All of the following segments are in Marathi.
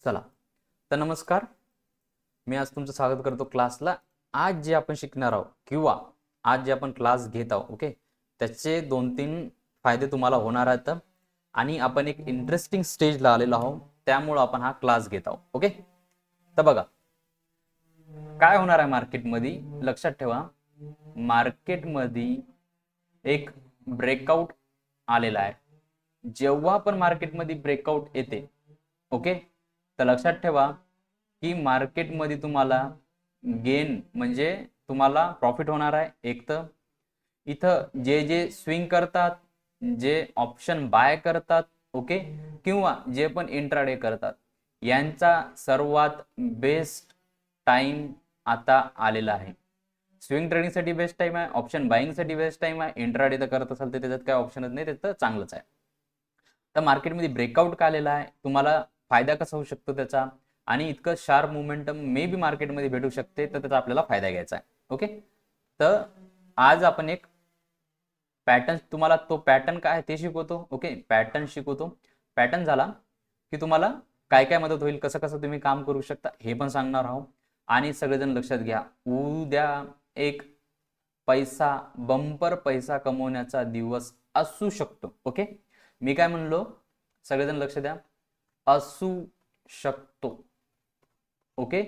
चला तर नमस्कार. मी आज तुमचं स्वागत करतो क्लासला. आज जे आपण शिकणार आहोत किंवा आज जे आपण क्लास घेत आहोत, ओके, त्याचे 2-3 फायदे तुम्हाला होणार आहेत आणि आपण एक इंटरेस्टिंग स्टेजला आलेलो आहोत, त्यामुळे आपण हा क्लास घेत आहोत. ओके, तर बघा काय होणार आहे मार्केटमध्ये. लक्षात ठेवा, मार्केटमध्ये एक ब्रेकआउट आलेला आहे. जेव्हा पण मार्केटमध्ये ब्रेकआउट येते, ओके, तर लक्षात ठेवा की मार्केटमध्ये तुम्हाला गेन म्हणजे तुम्हाला प्रॉफिट होणार आहे. एक तर इथं जे जे स्विंग करतात, जे ऑप्शन बाय करतात, ओके, किंवा जे पण इंट्राडे करतात, यांचा सर्वात बेस्ट टाइम आता आलेला आहे. स्विंग ट्रेडिंगसाठी बेस्ट टाइम आहे, ऑप्शन बाईंगसाठी बेस्ट टाइम आहे. इंट्राडे तर करत असाल तर त्याच्यात काय ऑप्शनच नाही, त्याचं चांगलंच आहे. तर मार्केटमध्ये ब्रेकआउट का आलेला आहे, तुम्हाला फायदा कसा होऊ शकतो त्याचा, आणि इतकं शार्प मोमेंटम मे बी मार्केटमध्ये भेटू शकते, तर त्याचा आपल्याला फायदा घ्यायचा आहे. ओके, तर आज आपण एक पॅटर्न, तुम्हाला तो पॅटर्न काय आहे ते शिकवतो. ओके, पॅटर्न शिकवतो. पॅटर्न झाला की तुम्हाला काय काय मदत होईल, कसं कसं तुम्ही काम करू शकता हे पण सांगणार आहोत. आणि सगळेजण लक्षात घ्या, उद्या एक पैसा, बंपर पैसा कमवण्याचा दिवस असू शकतो. ओके, मी काय म्हणलो, सगळेजण लक्ष द्या, असू शकतो. ओके,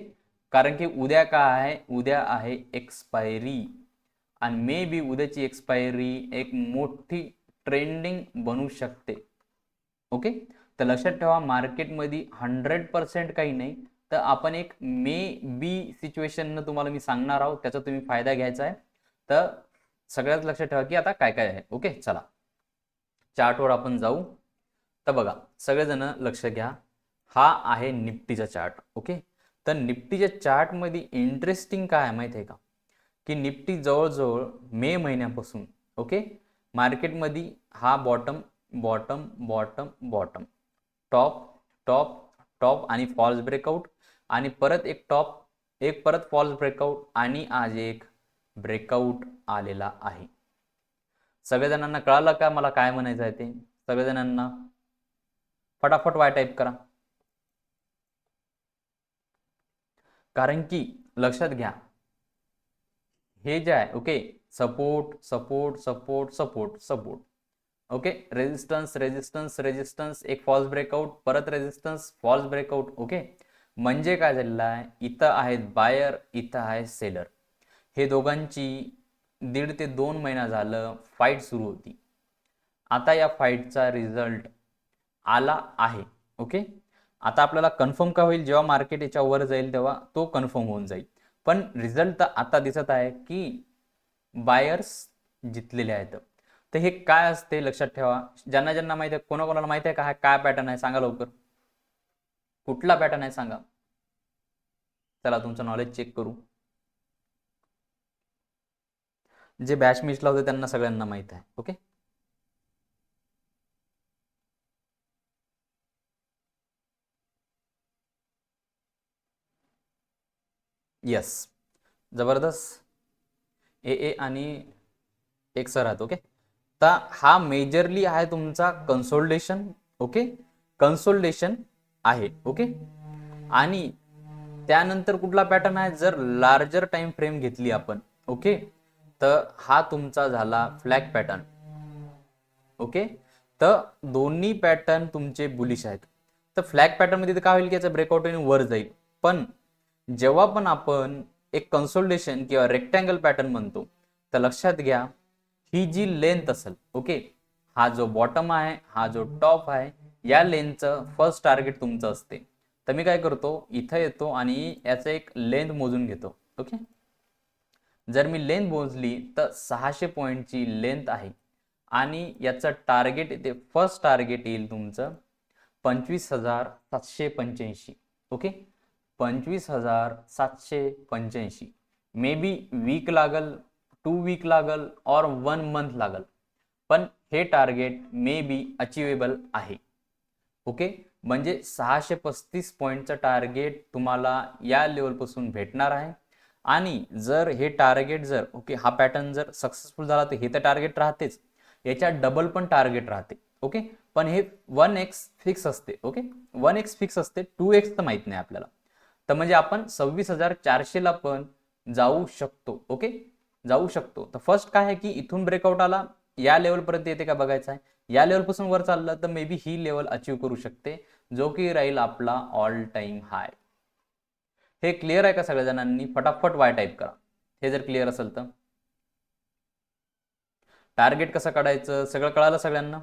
कारण की उद्या काय आहे, उद्या आहे एक्सपायरी, आणि मे बी उद्याची एक्सपायरी एक मोठी ट्रेंडिंग बनू शकते. ओके, तर लक्षात ठेवा, मार्केटमध्ये 100% काही नाही, तर आपण एक मे बी सिच्युएशन तुम्हाला मी सांगणार आहोत, त्याचा तुम्ही फायदा घ्यायचा आहे. तर सगळ्यात लक्षात ठेवा की आता काय काय आहे. ओके, चला चार्टवर आपण जाऊ. तर बघा सगळेजण लक्ष घ्या, हा आहे निफ्टीचा चार्ट. ओके, तर निफ्टीच्या चार्टमध्ये इंटरेस्टिंग काय आहे माहिती आहे का, की निफ्टी जवळजवळ मे महिन्यापासून, ओके, मार्केटमध्ये हा bottom bottom bottom bottom, top top top आणि फॉल्स ब्रेकआउट, आणि परत एक टॉप, एक परत फॉल्स ब्रेकआउट, आणि आज एक ब्रेकआउट आलेला आहे. सगळेजणांना कळालं का मला काय म्हणायचं आहे ते? सगळेजणांना फटाफट वाय टाईप करा, कारण की लक्षात घ्या, हे जे आहे, okay, support support support support support, okay, resistance resistance resistance, एक फॉल्स ब्रेकआउट, परत रेजिस्टन्स, फॉल्स ब्रेकआउट. ओके, म्हणजे काय झालेलं आहे, इथं आहेत बायर, इथं आहे सेलर. हे दोघांची 1.5 ते 2 महिना झालं फाईट सुरू होती. आता या फाईटचा रिझल्ट आला आहे. ओके, आता आपल्याला कन्फर्म का होईल, जेव्हा मार्केट याच्या वर जाईल तेव्हा तो कन्फर्म होऊन जाईल. पण रिझल्ट तर आता दिसत आहे की बायर्स जितलेले आहेत. तर हे काय असते लक्षात ठेवा, ज्यांना ज्यांना माहिती आहे, कोणाकोणाला माहिती आहे का हा काय पॅटर्न आहे, सांगा लवकर. कुठला पॅटर्न आहे सांगा, चला तुमचं नॉलेज चेक करू. जे बॅच मिसला होते त्यांना सगळ्यांना माहित आहे. ओके, यस, जबरदस्त. ए आणि एक सर आहात. ओके, तर हा मेजरली आहे तुमचा कन्सोल्टेशन. ओके, कन्सोल्टेशन आहे. ओके, आणि त्यानंतर कुठला पॅटर्न आहे, जर लार्जर टाइम फ्रेम घेतली आपण, ओके, तर हा तुमचा झाला फ्लॅग पॅटर्न. ओके, तर दोन्ही पॅटर्न तुमचे बुलिश आहेत. तर फ्लॅग पॅटर्न मध्ये काय होईल की याचा ब्रेकआउट वर जाईल. पण जेव्हा पण आपण एक कन्सोल्टेशन किंवा रेक्टँगल पॅटर्न म्हणतो, तर लक्षात घ्या, ही जी लेंथ असेल, ओके, हा जो बॉटम आहे, हा जो टॉप आहे, या लेंथचं फर्स्ट टार्गेट तुमचं असते. तर मी काय करतो, इथं येतो आणि याचं एक लेंथ मोजून घेतो. ओके, जर मी लेंथ मोजली तर 600 पॉईंटची लेंथ आहे, आणि याचं टार्गेट येते, फर्स्ट टार्गेट येईल तुमचं 25,785. ओके, 25,785. मे बी वीक लागल, 2 वीक लागल, और 1 मंथ लागल, पण हे टार्गेट मे बी अचिवेबल आहे. ओके, म्हणजे 635 पॉईंटचं टार्गेट तुम्हाला या लेवलपासून भेटणार आहे. आणि जर हे टार्गेट जर, ओके, हा पॅटर्न जर सक्सेसफुल झाला तर हे तर टार्गेट राहतेच, याच्या डबल पण टार्गेट राहते. ओके, पण हे 1x फिक्स असते. ओके, 1x फिक्स असते, 2x तर माहित नाही आपल्याला. तर म्हणजे आपण 26,400 ला पण जाऊ शकतो. ओके, जाऊ शकतो. तर फर्स्ट काय आहे की इथून ब्रेकआउट आला, या लेवल पर्यंत येते का बघायचं आहे. या लेवल पासून वर चाललं तर may be he level achieve करू शकते, जो की राहील आपला ऑल टाइम हाय. हे क्लिअर आहे का सगळ्या जणांनी? फटाफट वाय टाईप करा हे जर क्लिअर असेल तर. टार्गेट कसं काढायचं सगळं कळालं सगळ्यांना?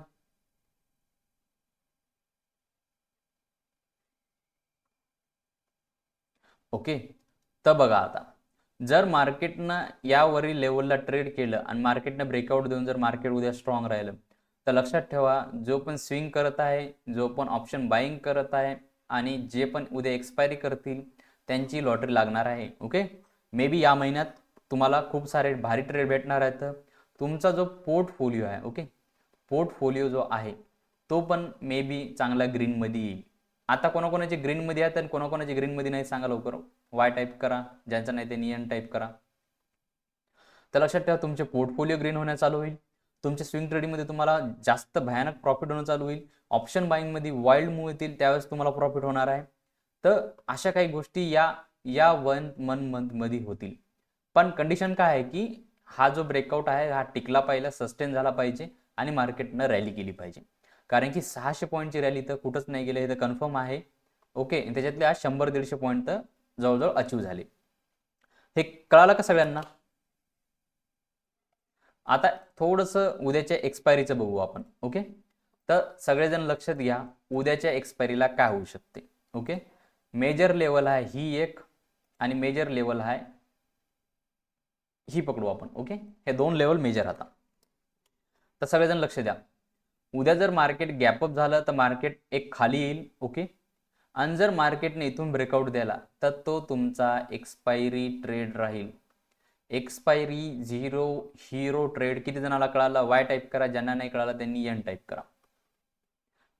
ओके, तर बघा आता, जर मार्केटनं यावरील लेवलला ट्रेड केलं आणि मार्केटनं ब्रेकआउट देऊन जर मार्केट उद्या स्ट्रॉंग राहिलं, तर लक्षात ठेवा, जो पण स्विंग करत आहे, जो पण ऑप्शन बाईंग करत आहे आणि जे पण उद्या एक्सपायरी करतील त्यांची लॉटरी लागणार आहे. ओके, मे बी या महिन्यात तुम्हाला खूप सारे भारी ट्रेड भेटणार आहेत. तुमचा जो पोर्टफोलिओ आहे, ओके, पोर्टफोलिओ जो आहे तो पण मे बी चांगला ग्रीनमध्ये येईल. आता कोणाकोणाचे ग्रीनमध्ये आहेत आणि कोणाकोणाचे ग्रीनमध्ये नाही सांगा लवकर. वाय टाईप करा, ज्यांचं नाही ते नियन टाईप करा. तर लक्षात ठेवा, तुमचे पोर्टफोलिओ ग्रीन होण्यास चालू होईल. तुमच्या स्विंग ट्रेडिंगमध्ये तुम्हाला जास्त भयानक प्रॉफिट होणं चालू होईल. ऑप्शन बाईंगमध्ये वाईल्ड मूव्ह येतील, त्यावेळेस तुम्हाला प्रॉफिट होणार आहे. तर अशा काही गोष्टी या या 1 मंथ मध्ये होतील. पण कंडिशन काय आहे की हा जो ब्रेकआउट आहे हा टिकला पाहिजे, सस्टेन झाला पाहिजे आणि मार्केटनं रॅली केली पाहिजे. कारण की 600 पॉईंटची रॅली तर कुठंच नाही गेले, हे तर कन्फर्म आहे. ओके, त्याच्यातले आज 100-150 पॉईंट तर जवळजवळ अचीव झाले. हे कळालं का सगळ्यांना? आता थोडंसं उद्याच्या एक्सपायरीचं बघू आपण. ओके, तर सगळेजण लक्षात घ्या, उद्याच्या एक्सपायरीला काय होऊ शकते. ओके, मेजर लेवल आहे ही एक आणि मेजर लेवल आहे ही पकडू आपण. ओके, हे दोन लेवल मेजर आता. तर सगळेजण लक्ष द्या, उद्या जर मार्केट गॅपअप झालं तर मार्केट एक खाली येईल. ओके, आणि जर मार्केटने इथून ब्रेकआउट द्याला तर तो तुमचा एक्सपायरी ट्रेड राहील. Expiry zero hero trade. किती जणाला कळालं? वाय टाईप करा, ज्यांना नाही कळालं त्यांनी एन टाईप करा.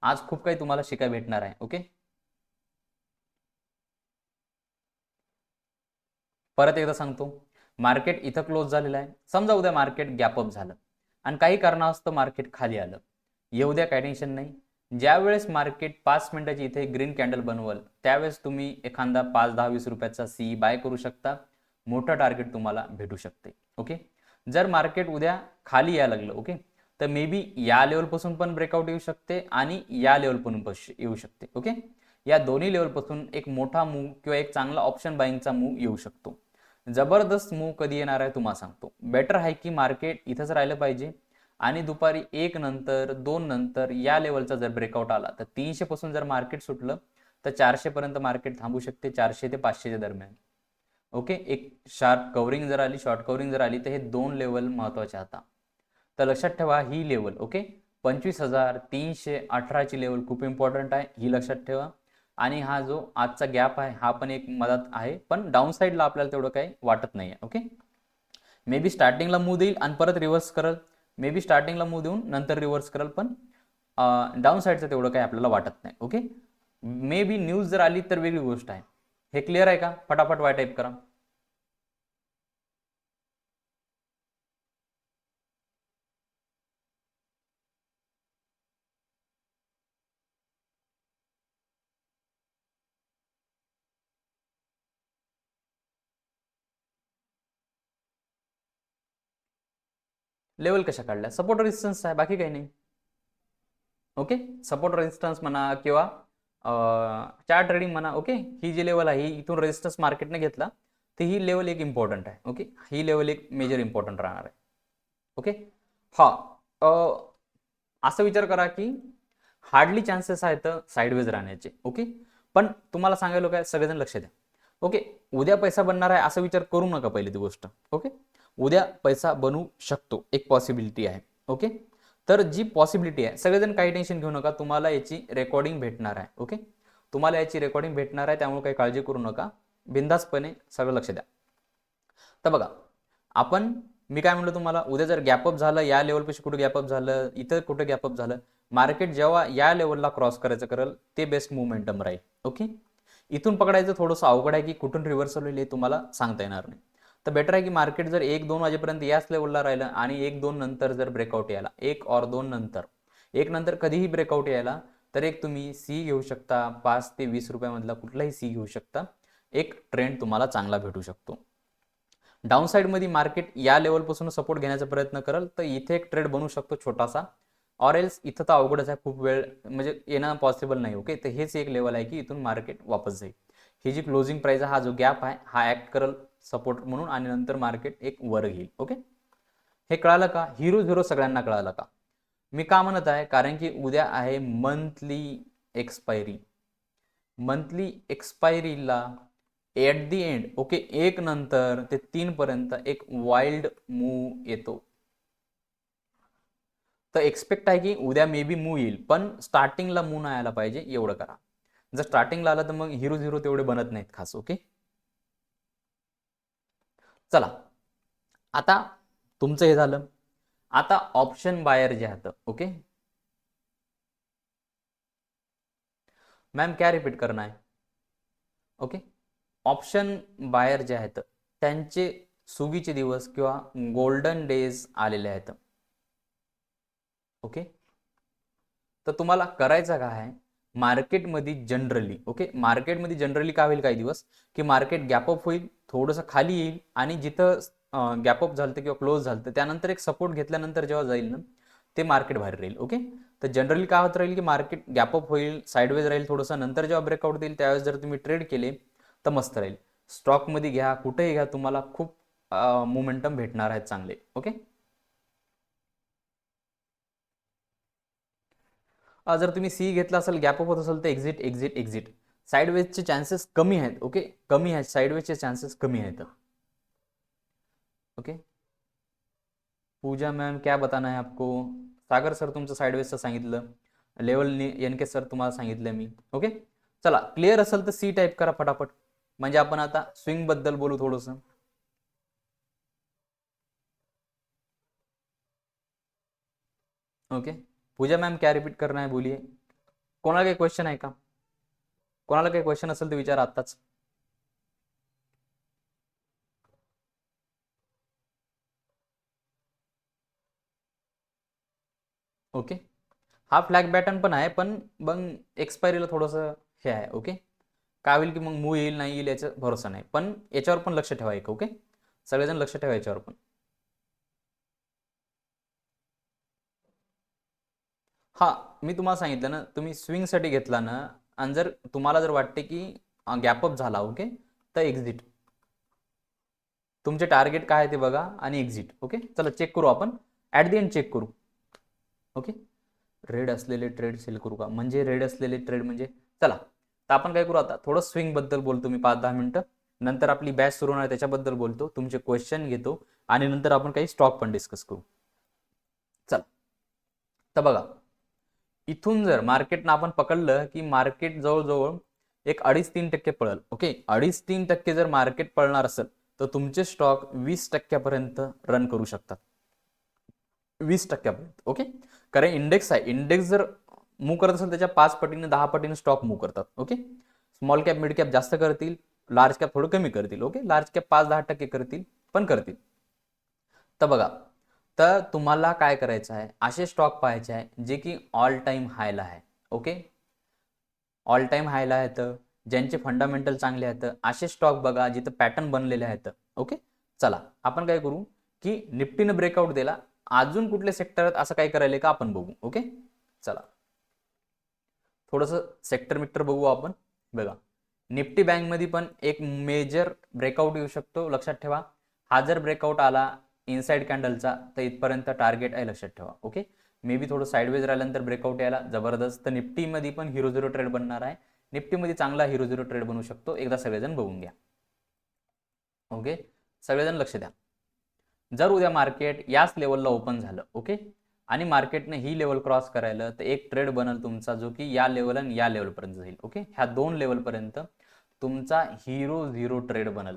आज खूप काही तुम्हाला शिकाय भेटणार आहे. ओके, परत एकदा सांगतो, मार्केट इथं क्लोज झालेलं आहे. समजा उद्या मार्केट गॅपअप झालं आणि काही कारणास्तव मार्केट खाली आलं, येऊ द्या, काही टेन्शन नाही. ज्यावेळेस मार्केट 5 मिनिटाची इथे ग्रीन कॅन्डल बनवल त्यावेळेस तुम्ही एखादा 5, 10, 20 रुपयाचा सी बाय करू शकता. मोठं टार्गेट तुम्हाला भेटू शकते. ओके, जर मार्केट उद्या खाली यायला लागलं, ओके, तर मे बी या लेवलपासून पण ब्रेकआउट येऊ शकते आणि या लेवलपासून येऊ शकते. ओके, या दोन्ही लेवलपासून एक मोठा मूव किंवा एक चांगला ऑप्शन बाईंगचा मूव येऊ शकतो. जबरदस्त मूव कधी येणार आहे तुम्हाला सांगतो. बेटर आहे की मार्केट इथंच राहिलं पाहिजे आणि दुपारी 1 नंतर 2 नंतर या लेवलचा जर ब्रेकआउट आला तर 300 पासून जर मार्केट सुटलं तर 400 पर्यंत मार्केट थांबू शकते, 400 ते 500 दरम्यान. ओके, एक शार्प कव्हरिंग जर आली, शॉर्ट कव्हरिंग जर आली तर हे दोन लेवल महत्वाचे आता. तर लक्षात ठेवा ही लेवल. ओके, 25,318 लेवल खूप इम्पॉर्टंट आहे, ही लक्षात ठेवा. आणि हा जो आजचा गॅप आहे हा पण एक मदत आहे, पण डाऊन साईडला आपल्याला तेवढं काही वाटत नाही आहे. ओके, मे बी स्टार्टिंगला मूव देईल आणि परत रिव्हर्स करल, मे बी स्टार्टिंगला मूव देऊन नंतर रिव्हर्स करल, पण डाऊन साईडचं तेवढं काही आपल्याला वाटत नाही. ओके, मे बी न्यूज जर आली तर वेगळी गोष्ट आहे. हे क्लिअर आहे का? फटाफट वाय टाईप करा. लेवल कशा काढल्या? सपोर्ट रेजिस्टन्स आहे, बाकी काही नाही. ओके, सपोर्ट रेजिस्टन्स म्हणा किंवा चार्ट ट्रेडिंग म्हणा. ओके, ही जी लेवल आहे ही इथून रेजिस्टन्स मार्केटने घेतला तर ही लेवल एक इम्पॉर्टंट आहे. ओके, ही लेवल एक मेजर इम्पॉर्टंट राहणार आहे. ओके, हा, असं विचार करा की हार्डली चान्सेस आहेत साईडवेज राहण्याचे. ओके, पण तुम्हाला सांगायला काय, सगळेजण लक्ष द्या. ओके, उद्या पैसा बनणार आहे असं विचार करू नका पहिली ती गोष्ट. ओके, उद्या पैसा बनू शकतो, एक पॉसिबिलिटी आहे. ओके, तर जी पॉसिबिलिटी आहे, सगळेजण काही टेन्शन घेऊ नका, तुम्हाला याची रेकॉर्डिंग भेटणार आहे. ओके, तुम्हाला याची रेकॉर्डिंग भेटणार आहे, त्यामुळे काही काळजी करू नका, बिंदासपणे सगळं लक्ष द्या. तर बघा, आपण, मी काय म्हणलं तुम्हाला, उद्या जर गॅपअप झालं, या लेवलपेक्षा कुठं गॅपअप झालं, इथं कुठं गॅपअप झालं, मार्केट जेव्हा या लेवलला क्रॉस करायचं करेल ते बेस्ट मोमेंटम राहील. ओके, इथून पकडायचं थोडंसं अवघड आहे की कुठून रिव्हर्सल होईल हे तुम्हाला सांगता येणार नाही. तर बेटर आहे की मार्केट जर 1-2 वाजेपर्यंत याच लेवलला राहिलं आणि 1-2 नंतर जर ब्रेकआउट यायला, 1 और 2 नंतर एक नंतर कधीही ब्रेकआउट यायला तर एक तुम्ही सी घेऊ शकता, 5 ते 20 रुपयामधला कुठलाही सी घेऊ शकता, एक ट्रेंड तुम्हाला चांगला भेटू शकतो. डाऊन साईडमध्ये मार्केट या लेवलपासून सपोर्ट घेण्याचा प्रयत्न करेल तर इथे एक ट्रेड बनू शकतो छोटासा, ऑर एल्स इथं तर अवघडच आहे, खूप वेळ म्हणजे येणं पॉसिबल नाही. ओके, तर हेच एक लेवल आहे की इथून मार्केट वापस जाईल. ही जी क्लोजिंग प्राइस आहे, हा जो गॅप आहे हा ऍक्ट करेल सपोर्ट म्हणून आणि नंतर मार्केट एक वर घेईल. ओके, हे कळालं का? हिरो झिरो सगळ्यांना कळालं का? मी का म्हणत आहे, कारण की उद्या आहे मंथली एक्सपायरी. मंथली एक्सपायरीला एट दी एंड, ओके, एक नंतर ते 3 पर्यंत एक वाईल्ड मूव येतो. तर एक्सपेक्ट आहे की उद्या मे बी मूव येईल, पण स्टार्टिंगला मूव नाही आला पाहिजे, एवढं करा. जर स्टार्टिंगला आला तर मग हिरो झिरो तेवढे बनत नाहीत खास. ओके, चला आता तुमचं हे झालं. आता ऑप्शन बायर जे आहेत, ओके मॅम क्या रिपीट करना है? ओके, ऑप्शन बायर जे आहेत त्यांचे सुगीचे दिवस किंवा गोल्डन डेज आलेले आहेत. ओके, तर तुम्हाला करायचं काय आहे, मार्केटमध्ये जनरली, ओके, मार्केटमध्ये जनरली काय होईल काही दिवस की मार्केट गॅपअप होईल, थोडंसं खाली येईल आणि जिथं गॅपअप झालं किंवा क्लोज झालं त्यानंतर एक सपोर्ट घेतल्यानंतर जेव्हा जाईल ना ते मार्केट बाहेर राहील. ओके, तर जनरली काय होत राहील की मार्केट गॅपअप होईल, साईडवेज राहील थोडंसं, नंतर जेव्हा ब्रेकआउट देईल त्यावेळेस जर तुम्ही ट्रेड केले तर मस्त राहील. स्टॉकमध्ये घ्या, कुठेही घ्या, तुम्हाला खूप मोमेंटम भेटणार आहेत चांगले. ओके, जर तुम्ही सी घेतला असेल, गॅपअप होत असेल तर एक्झिट एक्झिट एक्झिट. साईडवेजचे चान्सेस कमी आहेत. ओके, कमी आहेत, साईडवेजचे चान्सेस कमी आहेत. ओके, पूजा मॅम क्या बताना है आपको? सागर सर तुमचं साईडवेजचं सांगितलं, लेवल एनके सर तुम्हाला सांगितलं मी. ओके, चला क्लिअर असेल तर सी टाईप करा फटाफट, म्हणजे आपण आता स्विंग बद्दल बोलू थोडंसं. ओके, पूजा मॅम क्या रिपीट करना है बोलिए. कोणाला काही क्वेश्चन आहे का? कोणाला काही क्वेश्चन असेल तर विचारा आत्ताच. ओके, हा फ्लॅग बॅटन पण आहे, पण मग एक्सपायरीला थोडंसं हे आहे. ओके, काय होईल की मग मूव येईल नाही येईल याचा भरोसा नाही, पण याच्यावर पण लक्ष ठेवा एक. ओके, सगळेजण लक्ष ठेवा याच्यावर पण. हा, मी तुम्हाला सांगितलं ना, तुम्ही स्विंगसाठी घेतला ना, आणि जर तुम्हाला जर वाटते की गॅपअप झाला, ओके, तर एक्झिट. तुमचे टार्गेट काय आहे ते बघा आणि एक्झिट. ओके, चला चेक करू आपण, ऍट दी एंड चेक करू. ओके, रेड असलेले ट्रेड सेल करू का, म्हणजे रेड असलेले ट्रेड म्हणजे चला, तर आपण काय करू आता, थोडं स्विंग बद्दल बोलतो मी 5-10 मिनिटं, नंतर आपली बॅच सुरू होणार त्याच्याबद्दल बोलतो, तुमचे क्वेश्चन घेतो आणि नंतर आपण काही स्टॉक पण डिस्कस करू. चला, तर बघा, इथून जर मार्केटनं आपण पकडलं की मार्केट जवळजवळ एक 2.5-3% पळल. ओके, 2.5-3% जर मार्केट पळणार असेल तर तुमचे स्टॉक 20% रन करू शकतात, 20%. ओके, कारण इंडेक्स आहे, इंडेक्स जर मूव्ह करत असेल त्याच्या 5 पटीने 10 पटीने स्टॉक मूव्ह करतात. Okay, small cap mid cap जास्त करतील, लार्ज कॅप थोडं कमी करतील. ओके, लार्ज कॅप 5-10% करतील, पण करतील. तर बघा, तर तुम्हाला काय करायचं आहे, असे स्टॉक पाहायचे आहे जे की ऑल टाइम हायला आहे. ओके, ऑल टाइम हायला आहेत, ज्यांचे फंडामेंटल चांगले आहेत, असे स्टॉक बघा जिथं पॅटर्न बनलेले आहेत. ओके, चला आपण काय करू की निफ्टीनं ब्रेकआउट दिला, अजून कुठले सेक्टर आहेत असं काय करायला का आपण बघू. ओके, चला थोडंसं सेक्टर मिक्टर बघू आपण. बघा, निफ्टी बँकमध्ये पण एक मेजर ब्रेकआउट येऊ शकतो, लक्षात ठेवा. हा जर ब्रेकआउट आला इनसाइड कॅन्डलचा तर इथपर्यंत टार्गेट आहे, लक्षात ठेवा. ओके, मे बी थोडं साईडवेज राहिल्यानंतर ब्रेकआउट यायला जबरदस्त, तर निफ्टीमध्ये पण हिरो झिरो ट्रेड बनणार आहे. निफ्टीमध्ये चांगला हिरो झिरो ट्रेड बनू शकतो, एकदा सगळेजण बघून घ्या. ओके, सगळेजण लक्ष द्या. जर उद्या मार्केट याच लेवलला ओपन झालं, ओके, आणि मार्केटने ही लेवल क्रॉस करायला तर एक ट्रेड बनल तुमचा जो की या लेवल आणि या लेवलपर्यंत जाईल. ओके, ह्या 2 लेवलपर्यंत तुमचा हिरो झिरो ट्रेड बनल.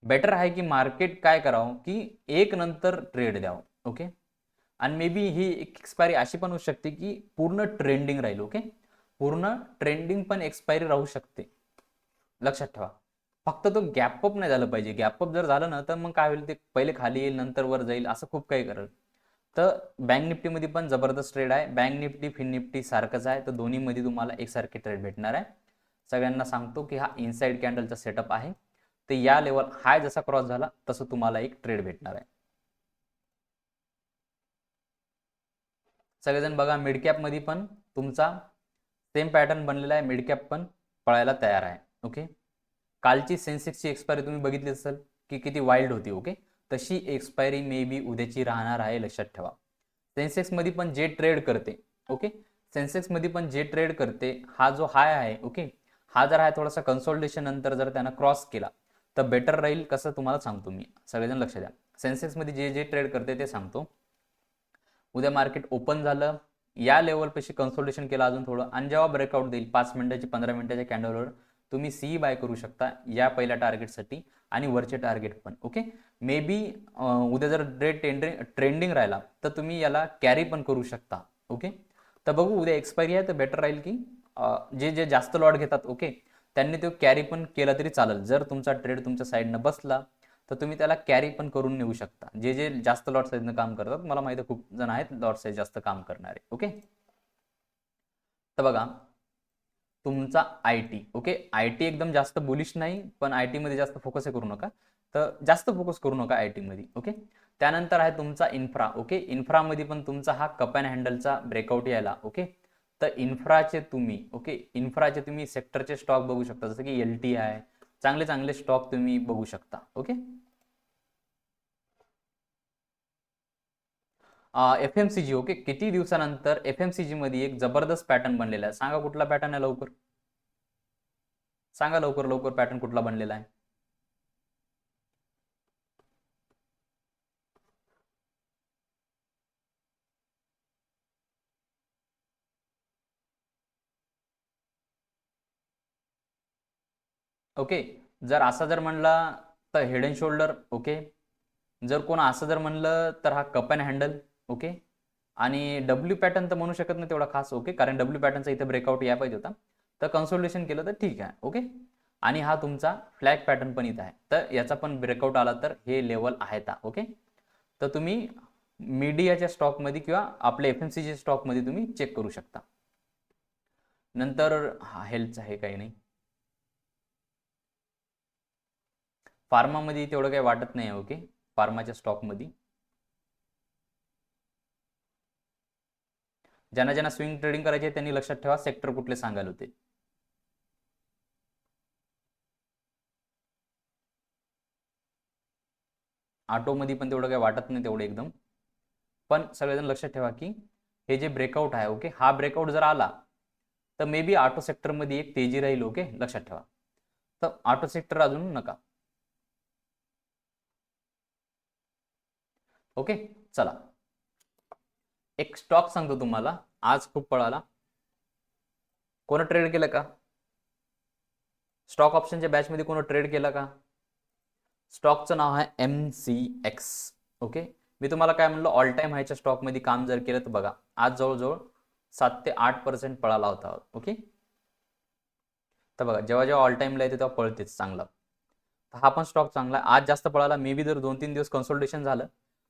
बेटर आहे की मार्केट काय करावं की एक नंतर ट्रेड द्यावं. ओके, आणि मे बी ही एक्सपायरी अशी पण होऊ शकते की पूर्ण ट्रेंडिंग राहील. ओके, पूर्ण ट्रेंडिंग पण एक्सपायरी राहू शकते, लक्षात ठेवा. फक्त तो गॅपअप नाही झालं पाहिजे. गॅपअप जर झालं ना तर मग काय होईल, ते पहिले खाली येईल नंतर वर जाईल, असं खूप काही करेल. तर बँक निफ्टीमध्ये पण जबरदस्त ट्रेड आहे. बँक निफ्टी फिन निफ्टी सारखंच आहे, तर दोन्हीमध्ये तुम्हाला एकसारखे ट्रेड भेटणार आहे. सगळ्यांना सांगतो की हा इनसाइड कॅन्डलचा सेटअप आहे. तर या लेवल हाय जसा क्रॉस झाला तसं तुम्हाला एक ट्रेड भेटणार आहे. सगळेजण बघा, मिड कॅप मध्ये पण तुमचा सेम पॅटर्न बनलेला आहे. मिड कॅप पण पळायला तयार आहे. ओके, कालची सेन्सेक्सची एक्सपायरी तुम्ही बघितली असेल की किती वाईल्ड होती. ओके, तशी एक्सपायरी मे बी उद्याची राहणार आहे, लक्षात ठेवा. सेन्सेक्स मध्ये पण जे ट्रेड करते, ओके, सेन्सेक्स मध्ये पण जे ट्रेड करते, हा जो हाय आहे, ओके, हा जर आहे थोडासा कन्सोल्टेशन नंतर जर त्यानं क्रॉस केला तर बेटर राहील. कसं तुम्हाला सांगतो मी, सगळेजण लक्ष द्या. सेन्सेक्स मध्ये जे जे ट्रेड करते ते सांगतो. उद्या मार्केट ओपन झालं, या लेवलपेक्षा कन्सोल्टेशन केलं अजून थोडं, आणि जेव्हा ब्रेकआउट देईल 5 मिनिटाची 15 मिनिटाच्या कॅन्डलवर तुम्ही सी बाय करू शकता या पहिल्या टार्गेटसाठी आणि वरचे टार्गेट पण. ओके, मे बी उद्या जर ट्रेंडिंग राहिला तर तुम्ही याला कॅरी पण करू शकता. ओके, तर बघू, उद्या एक्सपायरी आहे तर बेटर राहील की जे जे जास्त लॉट घेतात, ओके, त्यांनी तो कॅरी पण केला तरी चालेल. जर तुमचा ट्रेड तुमच्या साईडनं बसला तर तुम्ही त्याला कॅरी पण करून नेऊ शकता. जे जे जास्त लॉट साईजनं काम करतात, मला माहिती आहे खूप जण आहेत लॉट साईज जास्त काम करणारे. ओके, तर बघा तुमचा I T. Okay, I T एकदम जास्त बुलिश नाही, पण आय टी मध्ये जास्त फोकस करू नका, तर जास्त फोकस करू नका आय टी मध्ये. ओके, त्यानंतर आहे तुमचा इन्फ्रा. ओके, इन्फ्रामध्ये पण तुमचा हा कप अँड हँडलचा ब्रेकआउट यायला. ओके, तर इन्फ्राचे तुम्ही, ओके, इन्फ्राचे तुम्ही सेक्टरचे स्टॉक बघू शकता, जसं की एल टी आहे, चांगले चांगले स्टॉक तुम्ही बघू शकता. ओके, एफ एम सी जी. ओके, किती दिवसानंतर एफ एम सी जी मध्ये एक जबरदस्त पॅटर्न बनलेला आहे. सांगा कुठला पॅटर्न आहे, लवकर सांगा, लवकर लवकर पॅटर्न कुठला बनलेला आहे. ओके, जर असा जर म्हणला तर हेड अँड शोल्डर. ओके, जर कोण असं जर म्हणलं तर हा कप अँड हँडल. ओके, आणि डब्ल्यू पॅटर्न तर म्हणू शकत नाही तेवढा खास. ओके, कारण डब्ल्यू पॅटर्नचा इथे ब्रेकआउट या पाहिजे होता, तर कन्सोल्टेशन केलं तर ठीक आहे. ओके, आणि हा तुमचा फ्लॅग पॅटर्न पण इथं आहे, तर याचा पण ब्रेकआउट आला तर हे लेवल आहेत. ओके, तर तुम्ही मीडियाच्या स्टॉकमध्ये किंवा आपल्या एफ एम सी स्टॉकमध्ये तुम्ही चेक करू शकता. नंतर हा हेल्थचा आहे, काही नाही. फार्मामध्ये तेवढं काही वाटत नाही. ओके, फार्माच्या स्टॉकमध्ये ज्यांना ज्यांना स्विंग ट्रेडिंग करायचे त्यांनी लक्षात ठेवा सेक्टर कुठले सांगायला होते. ऑटोमध्ये पण तेवढं काही वाटत नाही तेवढं एकदम, पण सगळेजण लक्षात ठेवा की हे जे ब्रेकआउट आहे, ओके, हा ब्रेकआउट जर आला तर मे बी ऑटो सेक्टरमध्ये एक तेजी राहील. ओके, लक्षात ठेवा. तर ऑटो सेक्टर अजून नका. ओके, चला एक स्टॉक सांगतो तुम्हाला, आज खूप पळाला. कोण ट्रेड केलं का स्टॉक ऑप्शनच्या बॅचमध्ये? कोण ट्रेड केला का? स्टॉकचं नाव आहे MCX. ओके, मी तुम्हाला काय म्हणलं, ऑल टाइम हायच्या स्टॉकमध्ये काम जर केलं तर बघा आज जवळजवळ 7 ते 8% पळाला होता. ओके, तर बघा जेव्हा जेव्हा ऑल टाइमला येते तेव्हा पळतेच चांगला. तर हा पण स्टॉक चांगला आहे, आज जास्त पळाला. मे बी जर 2-3 दिवस कन्सल्टेशन झालं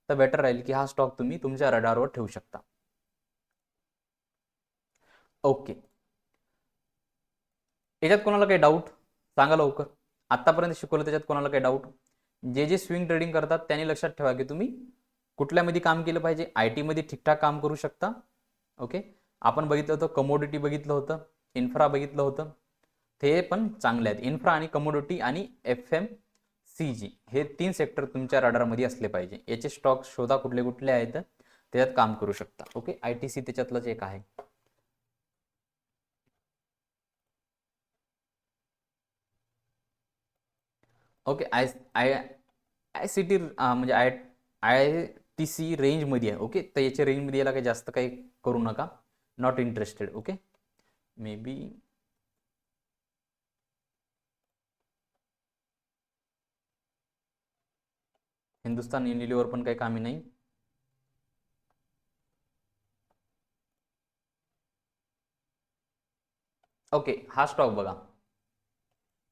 तर बेटर राहील की हा स्टॉक तुम्ही तुमच्या रडारवर ठेवू शकता. ओके, याच्यात कोणाला काही डाऊट सांगा लवकर. आतापर्यंत शिकवलं त्याच्यात कोणाला काही डाऊट? जे जे स्विंग ट्रेडिंग करतात त्यांनी लक्षात ठेवा की तुम्ही कुठल्यामध्ये काम केलं पाहिजे. आय टीमध्ये ठीकठाक काम करू शकता. ओके, आपण बघितलं होतं कमोडिटी, बघितलं होतं इन्फ्रा, बघितलं होतं, ते पण चांगले आहेत. इन्फ्रा आणि कमोडिटी आणि एफ एम सी जी हे 3 सेक्टर तुमच्या रडारमध्ये असले पाहिजे. याचे स्टॉक शोधा कुठले कुठले आहेत, त्याच्यात काम करू शकता. ओके, आय टी सी त्याच्यातलंच एक आहे. Okay, I I I C T म्हणजे आय टी सी रेंजमध्ये आहे. ओके, तर याच्या रेंजमध्ये याला काही जास्त काही करू नका. Not interested. Okay, may be Hindustan Unilever पण काही कामी नाही. ओके, हा स्टॉक बघा,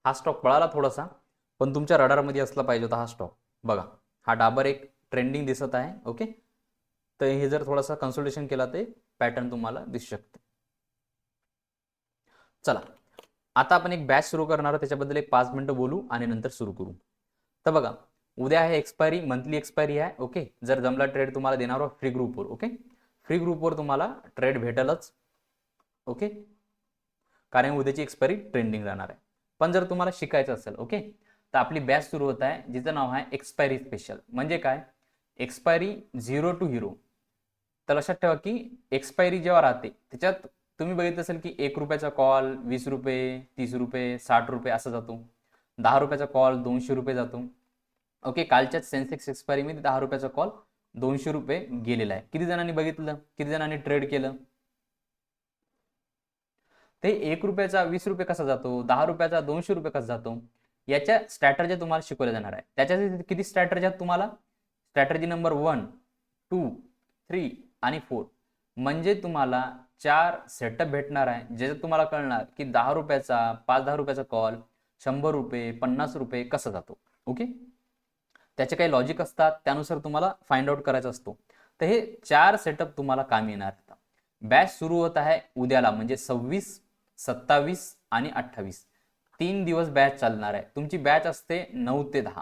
हा स्टॉक पळाला थोडासा, पण तुमच्या रडारमध्ये असला पाहिजे होता हा स्टॉक. बघा, हा डाबर एक ट्रेंडिंग दिसत आहे. ओके, तर हे जर थोडासा कन्सल्टेशन केला ते पॅटर्न तुम्हाला दिसू शकते. चला, आता आपण एक बॅच सुरू करणार आहोत, त्याच्याबद्दल एक 5 मिनिटं बोलू आणि नंतर सुरू करू. तर बघा, उद्या आहे एक्सपायरी, मंथली एक्सपायरी आहे. ओके, जर जमला ट्रेड तुम्हाला देणार आहोत फ्री ग्रुपवर. ओके, फ्री ग्रुपवर तुम्हाला ट्रेड भेटेलच. ओके, कारण उद्याची एक्सपायरी ट्रेंडिंग राहणार आहे. पण जर तुम्हाला शिकायचं असेल, ओके, तर आपली बॅच सुरू होत आहे, जिचं नाव आहे एक्सपायरी स्पेशल. म्हणजे काय, एक्सपायरी 0 to हीरो. तर लक्षात ठेवा की एक्सपायरी जेव्हा राहते त्याच्यात तुम्ही बघितलं असेल की 1 रुपयाचा कॉल 20 रुपये, 30 रुपये, 60 रुपये असा जातो. 10 रुपयाचा कॉल 200 रुपये जातो. ओके, कालच्याच सेन्सेक्स एक्सपायरीमध्ये 10 रुपयाचा कॉल 200 रुपये गेलेला आहे. किती जणांनी बघितलं, किती जणांनी ट्रेड केलं? ते 1 रुपयाचा 20 रुपये कसा जातो, 10 रुपयाचा 200 रुपये कसा जातो, याच्या स्ट्रॅटर्जी तुम्हाला शिकवल्या जाणार आहे. त्याच्यासाठी किती स्ट्रॅटर्जी आहेत तुम्हाला? स्ट्रॅटर्जी नंबर 1, 2, 3 आणि 4. म्हणजे तुम्हाला 4 सेटअप भेटणार आहे, ज्याच्यात तुम्हाला कळणार की 10 रुपयाचा 5-10 रुपयाचा कॉल 100 रुपये 50 रुपये कसा जातो. ओके, त्याचे काही लॉजिक असतात, त्यानुसार तुम्हाला फाइंड आउट करायचा असतो. तर हे 4 सेटअप तुम्हाला कामी येणार. बॅच सुरू होत आहे उद्याला, म्हणजे 26, 27 आणि 28. 3 दिवस बॅच चालणार आहे. तुमची बॅच असते 9 ते 10.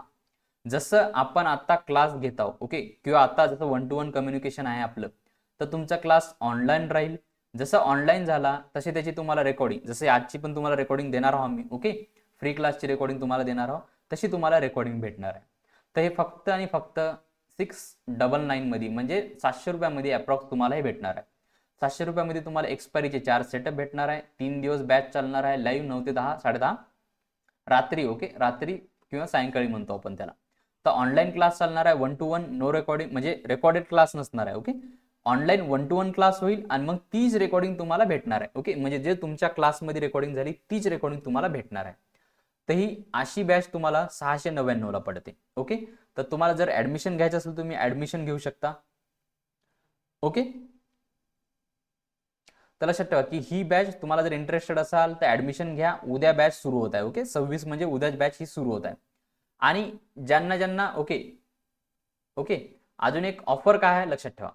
जसं आपण आता क्लास घेत आहोत, ओके, किंवा आता जसं 1 to 1 कम्युनिकेशन आहे आपलं, तर तुमचा क्लास ऑनलाईन राहील. जसं ऑनलाईन झाला तसे त्याची तुम्हाला रेकॉर्डिंग, जसे आजची पण तुम्हाला रेकॉर्डिंग देणार आहोत आम्ही. ओके, फ्री क्लासची रेकॉर्डिंग तुम्हाला देणार आहोत, तशी तुम्हाला रेकॉर्डिंग भेटणार आहे. तर हे फक्त आणि फक्त 699 मध्ये, म्हणजे 700 रुपयामध्ये अप्रॉक्स तुम्हाला हे भेटणार आहे. 700 रुपयामध्ये तुम्हाला एक्सपायरीचे 4 सेटअप भेटणार आहे. 3 दिवस बॅच चालणार आहे लाईव्ह 9 ते 10, 10:30 रात्री. ओके, रात्री किंवा सायंकाळी म्हणतो आपण त्याला. तर ऑनलाईन क्लास चालणार आहे 1 to 1, नो रेकॉर्डिंग, म्हणजे रेकॉर्डेड क्लास नसणार आहे. ओके, ऑनलाईन 1 to 1 क्लास होईल आणि मग तीच रेकॉर्डिंग तुम्हाला भेटणार आहे. ओके, म्हणजे जे तुमच्या क्लासमध्ये रेकॉर्डिंग झाली तीच रेकॉर्डिंग तुम्हाला भेटणार आहे. तर ही अशी बॅच तुम्हाला 699 ला पडते. ओके, तर तुम्हाला जर ऍडमिशन घ्यायचं असेल तुम्ही ऍडमिशन घेऊ शकता. ओके, तर लक्षात ठेवा की ही बॅच तुम्हाला जर इंटरेस्टेड असाल तर ऍडमिशन घ्या. उद्या बॅच सुरू होत आहे. ओके, 26 म्हणजे उद्याच बॅच ही सुरू होत आहे. आणि ज्यांना ज्यांना ओके ओके अजून एक ऑफर काय आहे लक्षात ठेवा.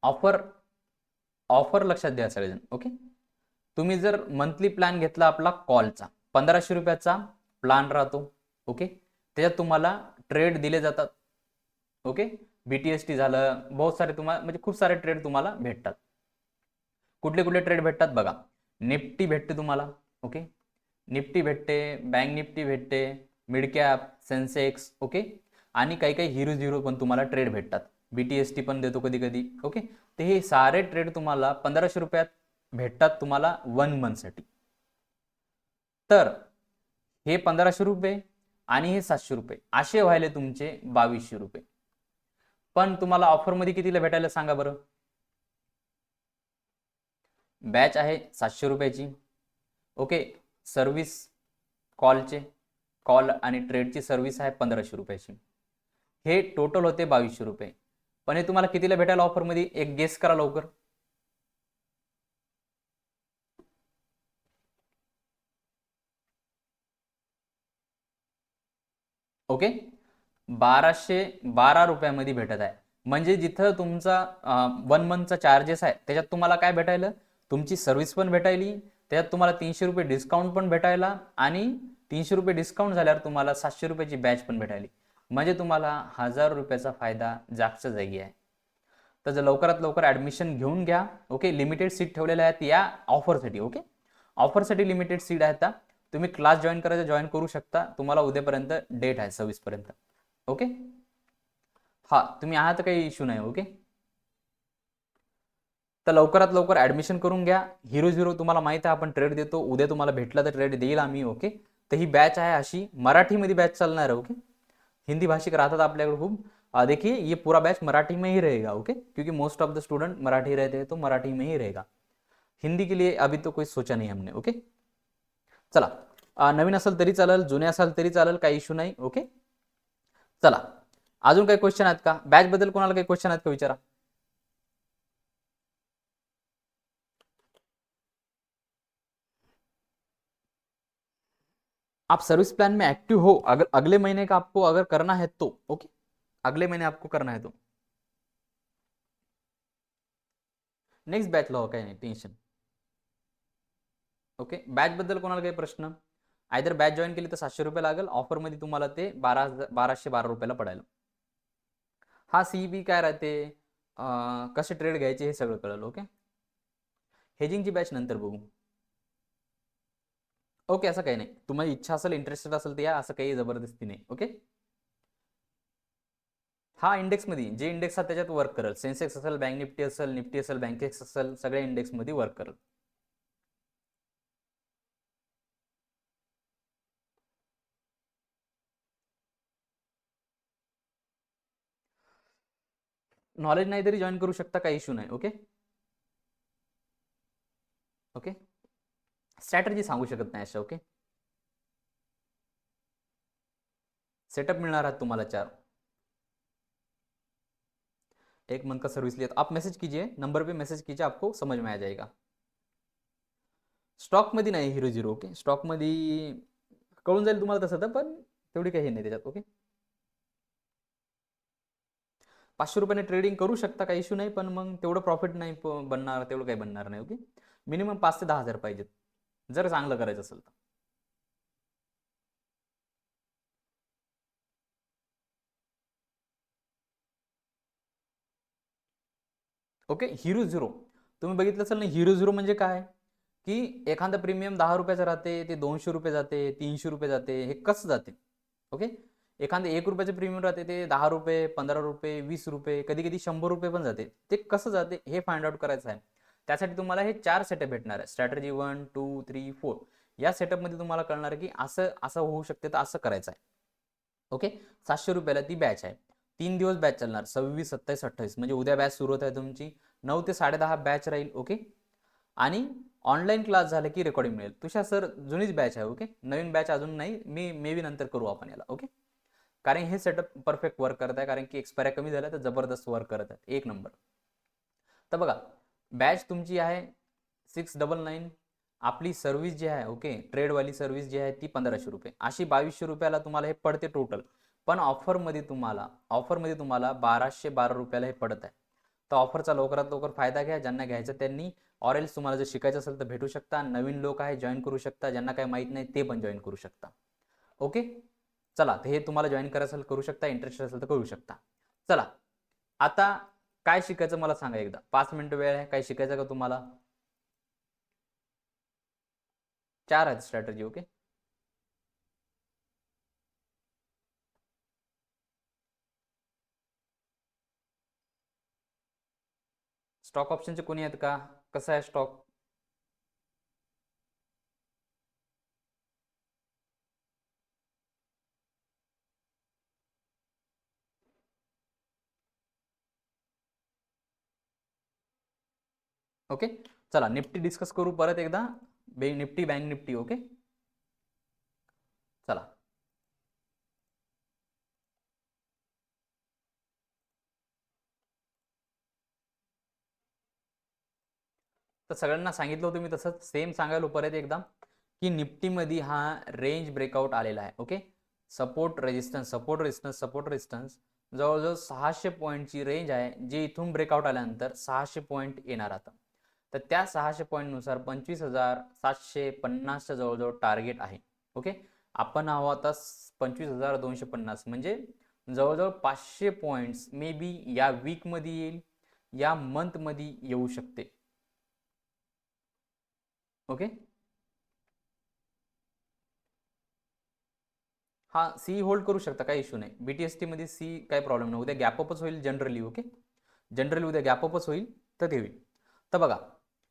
ऑफर ऑफर लक्षात द्या सगळेजण. ओके, तुम्ही जर मंथली प्लॅन घेतला आपला कॉलचा, 1500 रुपयाचा प्लॅन राहतो. ओके, त्याच्यात तुम्हाला ट्रेड दिले जातात. ओके, BTST झालं, बहुत सारे तुम्हाला, म्हणजे खूप सारे ट्रेड तुम्हाला भेटतात. कुठले कुठले ट्रेड भेटतात बघा. निफ्टी भेटते तुम्हाला. ओके, निफ्टी भेटते, बँक निफ्टी भेटते, मिड कॅप, सेन्सेक्स. ओके, आणि काही काही हिरो पण तुम्हाला ट्रेड भेटतात. BTST पण देतो कधी कधी. ओके, ते हे सारे ट्रेड तुम्हाला 1500 रुपयात भेटतात तुम्हाला 1 मंथसाठी. तर हे 1500 रुपये आणि हे 700 रुपये असे व्हायले तुमचे 2200 रुपये. पण तुम्हाला ऑफरमध्ये कितीला भेटायला सांगा बरं. बॅच आहे 700 रुपयाची. ओके, सर्व्हिस कॉलचे, कॉल आणि ट्रेडची सर्व्हिस आहे 1500 रुपयाची. हे टोटल होते 2200 रुपये. पण हे तुम्हाला कितीला भेटायला ऑफरमध्ये, एक गेस करा लवकर. ओके, 1212 रुपयामध्ये भेटत आहे. म्हणजे जिथं तुमचा 1 मंथचा चार्जेस आहे त्याच्यात तुम्हाला काय भेटायला, तुमची सर्व्हिस पण भेटायली, त्याच्यात तुम्हाला 300 रुपये डिस्काउंट पण भेटायला, आणि 300 रुपये डिस्काउंट झाल्यावर तुम्हाला 700 रुपयाची बॅच पण भेटायली. म्हणजे तुम्हाला 1000 रुपयाचा फायदा जागच्या जागी आहे. तर जर लवकरात लवकर ऍडमिशन घेऊन घ्या. ओके, लिमिटेड सीट ठेवलेल्या आहेत या ऑफरसाठी. ओके, ऑफरसाठी लिमिटेड सीट आहेत. तुम्ही क्लास जॉईन करायचं जॉईन करू शकता. तुम्हाला उद्यापर्यंत डेट आहे 26 पर्यंत. ओके, हा तुम्ही आहात, काही इश्यू नाही. ओके, तर लवकरात लवकर ऍडमिशन करून घ्या. हिरो तुम्हाला माहित आहे आपण ट्रेड देतो. उद्या तुम्हाला भेटला तर ट्रेड देईल आम्ही. ओके, तर ही बॅच आहे अशी मराठीमध्ये बॅच चालणार आहे. ओके, हिंदी भाषिक राहतात आपल्याकडे खूप. देखिए ये पूरा बैच मराठी में ही रहेगा. ओके, क्योंकि most of the student Marathi रहते हैं तो मराठी में ही रहेगा. हिंदी के लिए अभी तो कोई सोचा नहीं हमने. ओके, चला, नवीन असेल तरी चालेल, जुने असाल तरी चालेल, काही इश्यू नाही. ओके, चला, अजून काही क्वेश्चन आहेत का बॅच बद्दल, कोणाला काही क्वेश्चन आहेत का विचारा. आप सर्विस प्लान में एक्टिव हो, अगर अगले महीने का आपको अगर करना है तो. ओके, अगले महीने आपको करना है तो नेक्स्ट बॅचला हो, काही नाही टेन्शन. ओके, बॅचबद्दल कोणाला काही प्रश्न? आयदर बॅच जॉईन केली तर 700 रुपये लागेल, ऑफरमध्ये तुम्हाला ते 1212 पडायला. हा CB काय राहते, कसे ट्रेड घ्यायचे हे सगळं कळलं. ओके, हेजिंगची बॅच नंतर बघू. ओके, असं काही नाही, तुम्हाला इच्छा असेल, इंटरेस्टेड असेल तर या, असं काही जबरदस्ती नाही. ओके, हा इंडेक्समध्ये जे इंडेक्स आहे त्याच्यात वर्क करेल. सेन्सेक्स असेल, बँक निफ्टी असेल, निफ्टी असेल, बँकेक्स असेल, सगळ्या इंडेक्समध्ये वर्क करेल. नॉलेज नाही तरी जॉईन करू शकता, काही इश्यू नाही. ओके, ओके, स्ट्रॅटर्जी सांगू शकत नाही अशा. ओके, सेटअप मिलना रहा तुम्हारा 4, एक मंथ का सर्विस लिया. तो आप मैसेज कीजिए, नंबर पे मैसेज कीजिए, आपको समझ में आ जाएगा. स्टॉक मध्ये नाही हिरो झिरो. ओके, स्टॉक मध्ये कळून जाईल तुम्हाला तसं तर, पण तेवढी काही नाही त्याच्यात. ओके, 500 रुपयाने ट्रेडिंग करू शकता, काही इश्यू नाही, पण मग तेवढं प्रॉफिट नाही बनणार, तेवढं काही बनणार नाही. ओके, मिनिमम 5 ते 10 हजार पाहिजेत जर चांगलं करायचं असेल तर. ओके, हिरो झिरो तुम्ही बघितलं असेल ना. हिरो झिरो म्हणजे काय, की एखादा प्रीमियम 10 रुपयाचं राहते, ते 200 रुपये जाते, 300 रुपये जाते, हे कसं जाते. ओके, एखादं 1 रुपयाचं प्रीमियम राहते, ते 10 रुपये, 15 रुपये, 20 रुपये, कधी कधी 100 रुपये पण जाते. ते कसं जाते हे फाइंड आउट करायचं आहे. त्यासाठी तुम्हाला हे 4 सेटअप भेटणार आहे. स्ट्रॅटर्जी 1, 2, 3, 4. या सेटअपमध्ये तुम्हाला कळणार आहे की असं असं होऊ शकते, तर असं करायचं आहे. ओके, 700 रुपयाला ती बॅच आहे. 3 दिवस बॅच चालणार, 26, 27, 28, म्हणजे उद्या बॅच सुरू होत आहे तुमची. 9 ते 10:30 बॅच राहील. ओके, आणि ऑनलाईन क्लास झाले की रेकॉर्डिंग मिळेल. तुषार सर जुनीच बॅच आहे. ओके, नवीन बॅच अजून नाही, मी मे बी नंतर करू आपण याला. ओके, कारण हे सेटअप परफेक्ट वर्क करत आहे, कारण की एक्सपायऱ्या कमी झाल्या तर जबरदस्त वर्क करत आहे, एक नंबर. तर बघा, बॅच तुमची आहे 699. आपली सर्व्हिस जी आहे, ओके, ट्रेडवाली सर्व्हिस जी आहे ती 1500 रुपये, अशी 2200 रुपयाला तुम्हाला हे पडते टोटल. पण ऑफरमध्ये तुम्हाला 1212 रुपयाला हे पडत आहे. तर ऑफरचा लवकरात लवकर फायदा घ्या, ज्यांना घ्यायचं त्यांनी. ऑरेल्स तुम्हाला जर शिकायचं असेल तर भेटू शकता, नवीन लोक आहे जॉईन करू शकता, ज्यांना काही माहीत नाही ते पण जॉईन करू शकता. ओके, चला, तर हे तुम्हाला जॉईन करायचं असेल करू शकता, इंटरेस्टेड असेल तर करू शकता. चला, आता काय शिकायचं मला सांगा एकदा. 5 मिनिटं वेळ आहे, काय शिकायचं का तुम्हाला? 4 आहेत स्ट्रॅटर्जी. ओके, स्टॉक ऑप्शनचे कोणी आहेत का? कसं आहे स्टॉक? ओके, चला निफ्टी डिस्कस करू परत एकदा. Nifty, bank Nifty. ओके, चला. तर सगळ्यांना सांगितलं होतं मी, तसंच सेम सांगायला परत एकदा, की निफ्टीमध्ये हा रेंज ब्रेकआउट आलेला आहे. Okay, support resistance, support resistance, support resistance, जवळजवळ 600 पॉईंटची रेंज आहे, जी इथून ब्रेकआउट आल्यानंतर 600 पॉईंट येणार आता. तर त्या 600 पॉईंटनुसार 25,750च्या जवळजवळ टार्गेट आहे. ओके, आपण आहोत आता 25,250, म्हणजे जवळजवळ 500 पॉईंट्स मे बी या वीकमध्ये येईल, या मंथमध्ये येऊ शकते. ओके, हा सी होल्ड करू शकता, काही इश्यू नाही. BTST मध्ये सी काही प्रॉब्लेम नाही. उद्या गॅपअपच होईल जनरली. ओके, जनरली उद्या गॅपअपच होईल, तर ते होईल. तर बघा,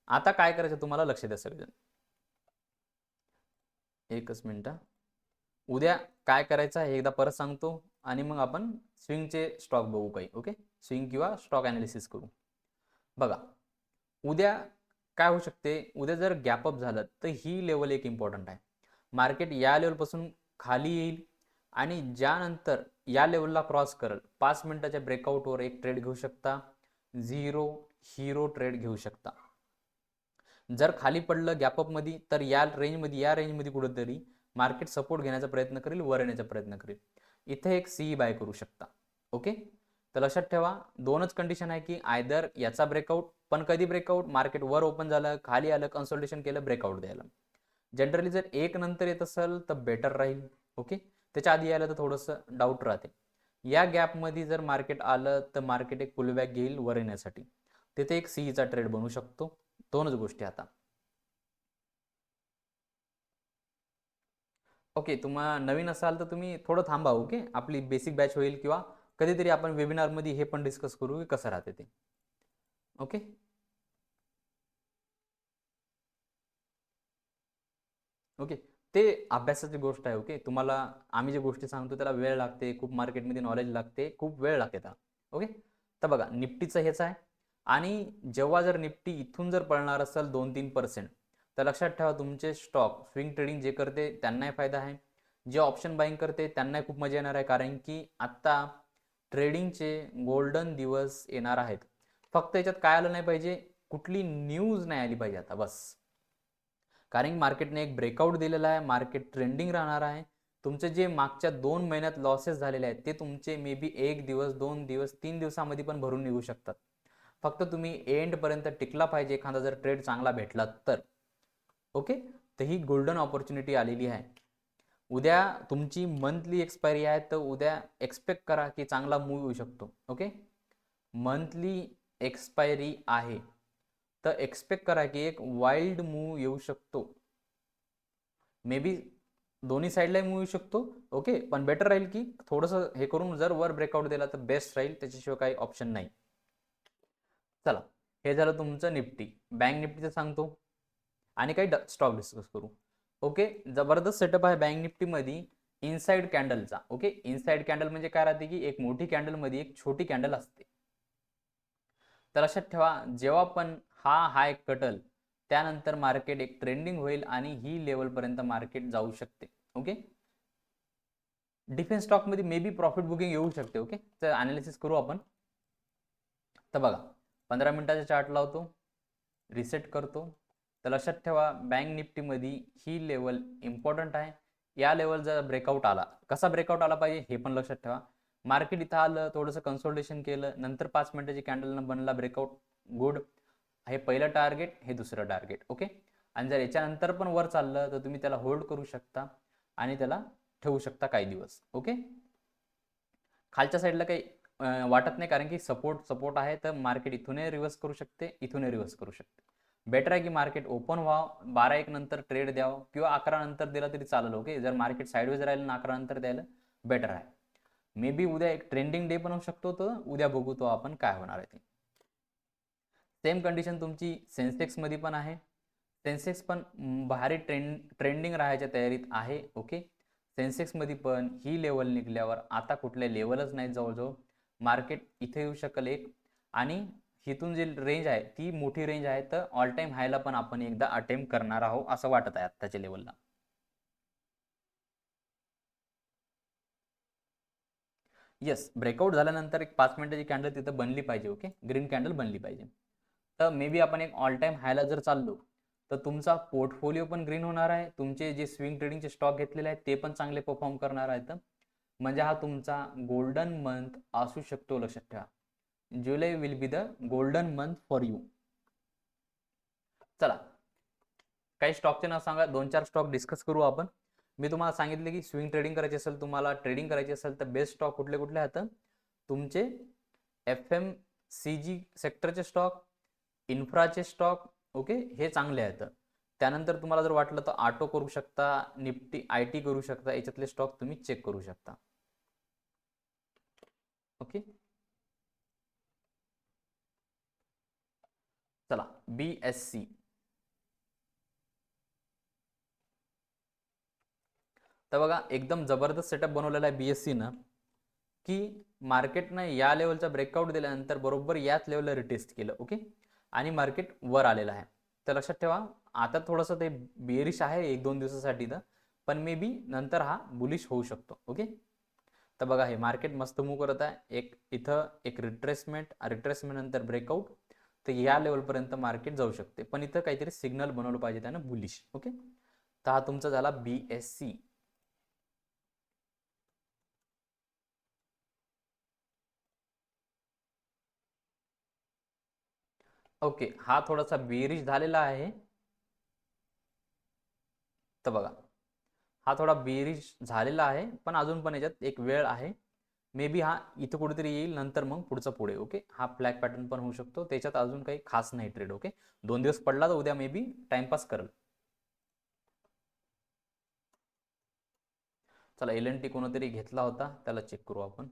आता काय करायचं तुम्हाला, लक्ष द्या सगळेजण. एकच मिनिट. उद्या काय करायचं आहे एकदा परत सांगतो, आणि मग आपण स्विंगचे स्टॉक बघू काही. ओके, स्विंग किंवा स्टॉक ॲनालिसिस करू. बघा, उद्या काय होऊ शकते, उद्या जर गॅपअप झालं तर ही लेवल एक इम्पॉर्टंट आहे. मार्केट या लेवलपासून खाली येईल, आणि ज्यानंतर या लेवलला क्रॉस करेल, 5 मिनिटाच्या ब्रेकआउटवर एक ट्रेड घेऊ शकता, झिरो हिरो ट्रेड घेऊ शकता. जर खाली पडलं गॅपअपमध्ये तर या रेंजमध्ये कुठेतरी मार्केट सपोर्ट घेण्याचा प्रयत्न करेल, वर येण्याचा प्रयत्न करेल. इथे एक सी बाय करू शकता. ओके, तर लक्षात ठेवा दोनच कंडिशन आहे की आयदर याचा ब्रेकआउट, पण कधी ब्रेकआउट, मार्केट वर ओपन झालं, खाली आलं, कन्सोलिडेशन केलं, ब्रेकआउट द्यायला. जनरली जर एक नंतर येत असेल तर बेटर राहील. ओके, त्याच्या आधी यायला तर थोडंसं डाऊट राहते. या गॅपमध्ये जर मार्केट आलं तर मार्केट एक पुलबॅक घेईल वर येण्यासाठी, तिथे एक सीईचा ट्रेड बनू शकतो. दोनच गोष्टी आता. ओके, तुम्हाला नवीन असाल तर तुम्ही थोडं थांबा. ओके, आपली बेसिक बॅच होईल किंवा कधीतरी आपण वेबिनारमध्ये हे पण डिस्कस करू की कसं राहते ते. ओके, ओके, ते अभ्यासाची गोष्ट आहे. ओके, तुम्हाला आम्ही जे गोष्टी सांगतो त्याला वेळ लागते, खूप मार्केटमध्ये नॉलेज लागते, खूप वेळ लागते त्याला. ओके, तर बघा निफ्टीचं हेच आहे. आणि जेव्हा जर निफ्टी इथून जर पळणार असेल 2-3%, तर लक्षात ठेवा तुमचे स्टॉक स्विंग ट्रेडिंग जे करते त्यांनाही फायदा आहे, जे ऑप्शन बाईंग करते त्यांनाही खूप मजा येणार आहे. कारण की आत्ता ट्रेडिंगचे गोल्डन दिवस येणार आहेत. फक्त याच्यात काय आलं नाही पाहिजे, कुठली न्यूज नाही आली पाहिजे आता, बस. कारण की मार्केटने एक ब्रेकआउट दिलेला आहे, मार्केट ट्रेंडिंग राहणार आहे. तुमचे जे मागच्या 2 महिन्यात लॉसेस झालेले आहेत ते तुमचे मे बी 1 दिवस, 2 दिवस, 3 दिवसामध्ये पण भरून निघू शकतात. फक्त तुम्ही एंडपर्यंत टिकला पाहिजे, एखादा जर ट्रेड चांगला भेटला तर. ओके, तर ही गोल्डन ऑपॉर्च्युनिटी आलेली आहे. उद्या तुमची मंथली एक्सपायरी आहे, तर उद्या एक्सपेक्ट करा की चांगला मूव येऊ शकतो. ओके, मंथली एक्सपायरी आहे तर एक्सपेक्ट करा की एक वाईल्ड मूव येऊ शकतो. मे बी दोन्ही साईडला मूव येऊ शकतो. ओके, पण बेटर राहील की थोडंसं हे करून जर वर ब्रेकआउट दिला तर बेस्ट राहील, त्याच्याशिवाय काही ऑप्शन नाही. चला, हे झालं तुमचं निफ्टी. बँक निफ्टीचं सांगतो आणि काही स्टॉक डिस्कस करू. ओके, जबरदस्त सेटअप आहे बँक निफ्टीमध्ये इनसाइड कॅन्डलचा. ओके, इनसाइड कॅन्डल म्हणजे काय राहते की एक मोठी कॅन्डलमध्ये एक छोटी कॅन्डल असते. तर लक्षात ठेवा जेव्हा पण हा हाय कटल त्यानंतर मार्केट एक ट्रेंडिंग होईल आणि ही लेवलपर्यंत मार्केट जाऊ शकते. ओके, डिफेन्स स्टॉकमध्ये मे बी प्रॉफिट बुकिंग येऊ शकते. ओके, तर अनालिसिस करू आपण. तर बघा 15 मिनिटाचा चार्ट लावतो, रिसेट करतो. तर लक्षात ठेवा बँक निफ्टीमध्ये ही लेवल इम्पॉर्टंट आहे. या लेवल जर ब्रेकआउट आला, कसा ब्रेकआउट आला पाहिजे हे पण लक्षात ठेवा. मार्केट इथं आलं, थोडंसं कन्सोल्टेशन केलं, नंतर 5 मिनिटाची कॅन्डलनं बनला ब्रेकआउट, गुड. हे पहिलं टार्गेट, हे दुसरं टार्गेट. ओके, आणि जर याच्यानंतर पण वर चाललं तर तुम्ही त्याला होल्ड करू शकता आणि त्याला ठेवू शकता काही दिवस. ओके, खालच्या साईडला काही वाटत नाही कारण की सपोर्ट आहे, तर मार्केट इथूनही रिव्हर्स करू शकते, इथूनही रिव्हर्स करू शकते. बेटर आहे की मार्केट ओपन व्हावं, 12-1 नंतर ट्रेड द्यावं किंवा 11 नंतर दिला तरी चालेल. ओके, जर मार्केट साईडवेज राहिलं ना 11 नंतर द्यायला बेटर आहे. मे बी उद्या एक ट्रेंडिंग डे पण होऊ शकतो, तर उद्या बघू तो आपण काय होणार आहे ते. सेम कंडिशन तुमची सेन्सेक्समध्ये पण आहे. सेन्सेक्स पण भारी ट्रेंडिंग राहायच्या तयारीत आहे. ओके, सेन्सेक्समध्ये पण ही लेवल निघल्यावर आता कुठल्या लेवलच नाही, जवळजवळ मार्केट इथे येऊ शकेल एक, आणि इथून जी रेंज आहे ती मोठी रेंज आहे, तर ऑल टाइम हायला पण आपण एकदा अटेम्प्ट करणार आहोत असं वाटत आहे आत्ताच्या लेवलला. येस, ब्रेकआउट झाल्यानंतर एक 5 मिनिटाची कॅन्डल तिथं बनली पाहिजे. ओके, ग्रीन कॅन्डल बनली पाहिजे. तर मे बी आपण एक ऑल टाइम हायला जर चाललो तर तुमचा पोर्टफोलिओ पण ग्रीन होणार आहे, तुमचे जे स्विंग ट्रेडिंगचे स्टॉक घेतलेले आहेत ते पण चांगले परफॉर्म करणार आहेत. म्हणजे हा तुमचा गोल्डन मंथ असू शकतो. लक्षात ठेवा, July will be the golden month for you. चला, काही स्टॉकचे नाव सांगा, 2-4 स्टॉक डिस्कस करू आपण. मी तुम्हाला सांगितले की स्विंग ट्रेडिंग करायची असेल, तुम्हाला ट्रेडिंग करायची असेल तर बेस्ट स्टॉक कुठले कुठले आहेत, तुमचे FMCG सेक्टरचे स्टॉक, इन्फ्राचे स्टॉक. ओके, हे चांगले आहेत. त्यानंतर तुम्हाला जर वाटलं तर ऑटो करू शकता, निफ्टी IT करू शकता, याच्यातले स्टॉक तुम्ही चेक करू शकता. ओके, चला, BSC. तर बघा एकदम जबरदस्त सेटअप बनवलेला आहे BSC ना, की मार्केटनं या लेवलचा ब्रेकआउट दिल्यानंतर बरोबर याच लेवलला रिटेस्ट केलं. ओके, आणि मार्केट वर आलेलं आहे. तर लक्षात ठेवा आता थोडंसं ते बेरिश आहे 1-2 दिवसासाठी, तर पण मे बी नंतर हा बुलिश होऊ शकतो. ओके, तर बघा हे मार्केट मस्त मूव करत आहे. एक इथं एक रिट्रेसमेंट नंतर ब्रेकआउट, तर या लेवलपर्यंत मार्केट जाऊ शकते, पण इथं काहीतरी सिग्नल बनवलं पाहिजे त्यानं बुलिश. ओके, तर हा तुमचा झाला BSC. ओके, हा थोडासा बेरिश झालेला आहे. तर बघा, हा थोडा बेरिश झालेला आहे, पण अजून पण याच्यात एक वेळ आहे. मे बी हा इथं कुठेतरी येईल, नंतर मग पुढचा पुढे. ओके, हा फ्लॅग पॅटर्न पण होऊ शकतो. त्याच्यात अजून काही खास नाही ट्रेड. ओके, 2 दिवस पडला तर उद्या मे बी टाइमपास करेल. चला, LNT कोणतरी घेतला होता, त्याला चेक करू आपण.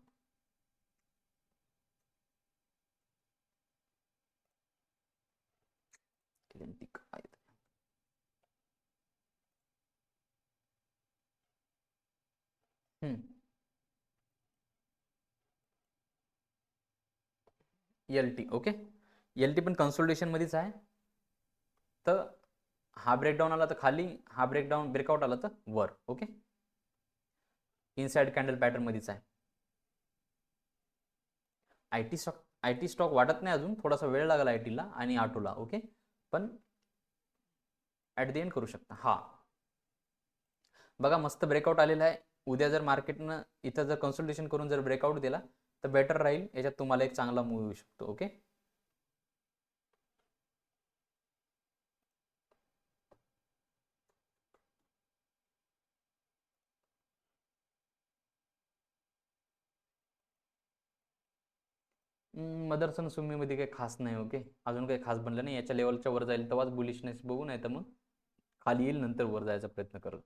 LNT काय LT. ओके, LT पण कन्सोलिडेशन मध्येच आहे. तर हा ब्रेकडाऊन आला तर खाली, हा ब्रेकआउट आला तर वर. ओके, इनसाइड कॅन्डल पॅटर्न मध्येच आहे. आय टी स्टॉक वाटत नाही अजून, थोडासा वेळ लागला आयटीला आणि ऑटोला. ओके, पण ॲट द एंड करू शकता. हा बघा, मस्त ब्रेकआउट आलेला आहे. उद्या जर मार्केटनं इथं जर कन्सल्टेशन करून जर ब्रेकआउट दिला तर बेटर राहील. याच्यात तुम्हाला एक चांगला मूव येऊ शकतो. ओके, मदरसन सुमीमध्ये काही खास नाही. ओके, अजून काही खास बनलं नाही. याच्या लेवलच्या वर जाईल तेव्हाच बुलिशनेस बघू, नाही तर मग खाली येईल, नंतर वर जायचा प्रयत्न करत.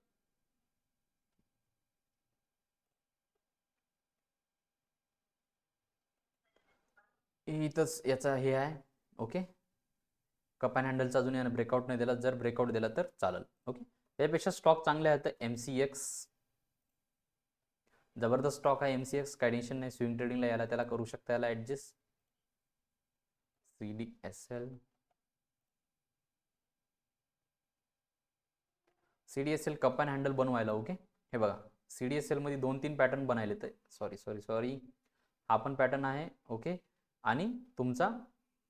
इथंच याचा हे आहे. ओके, कप अँड हँडलचा अजून यानं ब्रेकआउट नाही दिला. जर ब्रेकआउट दिला तर चालेल. ओके, त्यापेक्षा स्टॉक चांगले आहेत. MCX जबरदस्त स्टॉक आहे. MCX काय टेन्शन नाही. स्विंग ट्रेडिंगला याला त्याला करू शकता, याला adjust. CDSL cup and handle बनवायला. ओके, हे बघा, CDSL मध्ये 2-3 पॅटर्न बनायले. तर सॉरी, हा पण पॅटर्न आहे. ओके, आणि तुमचा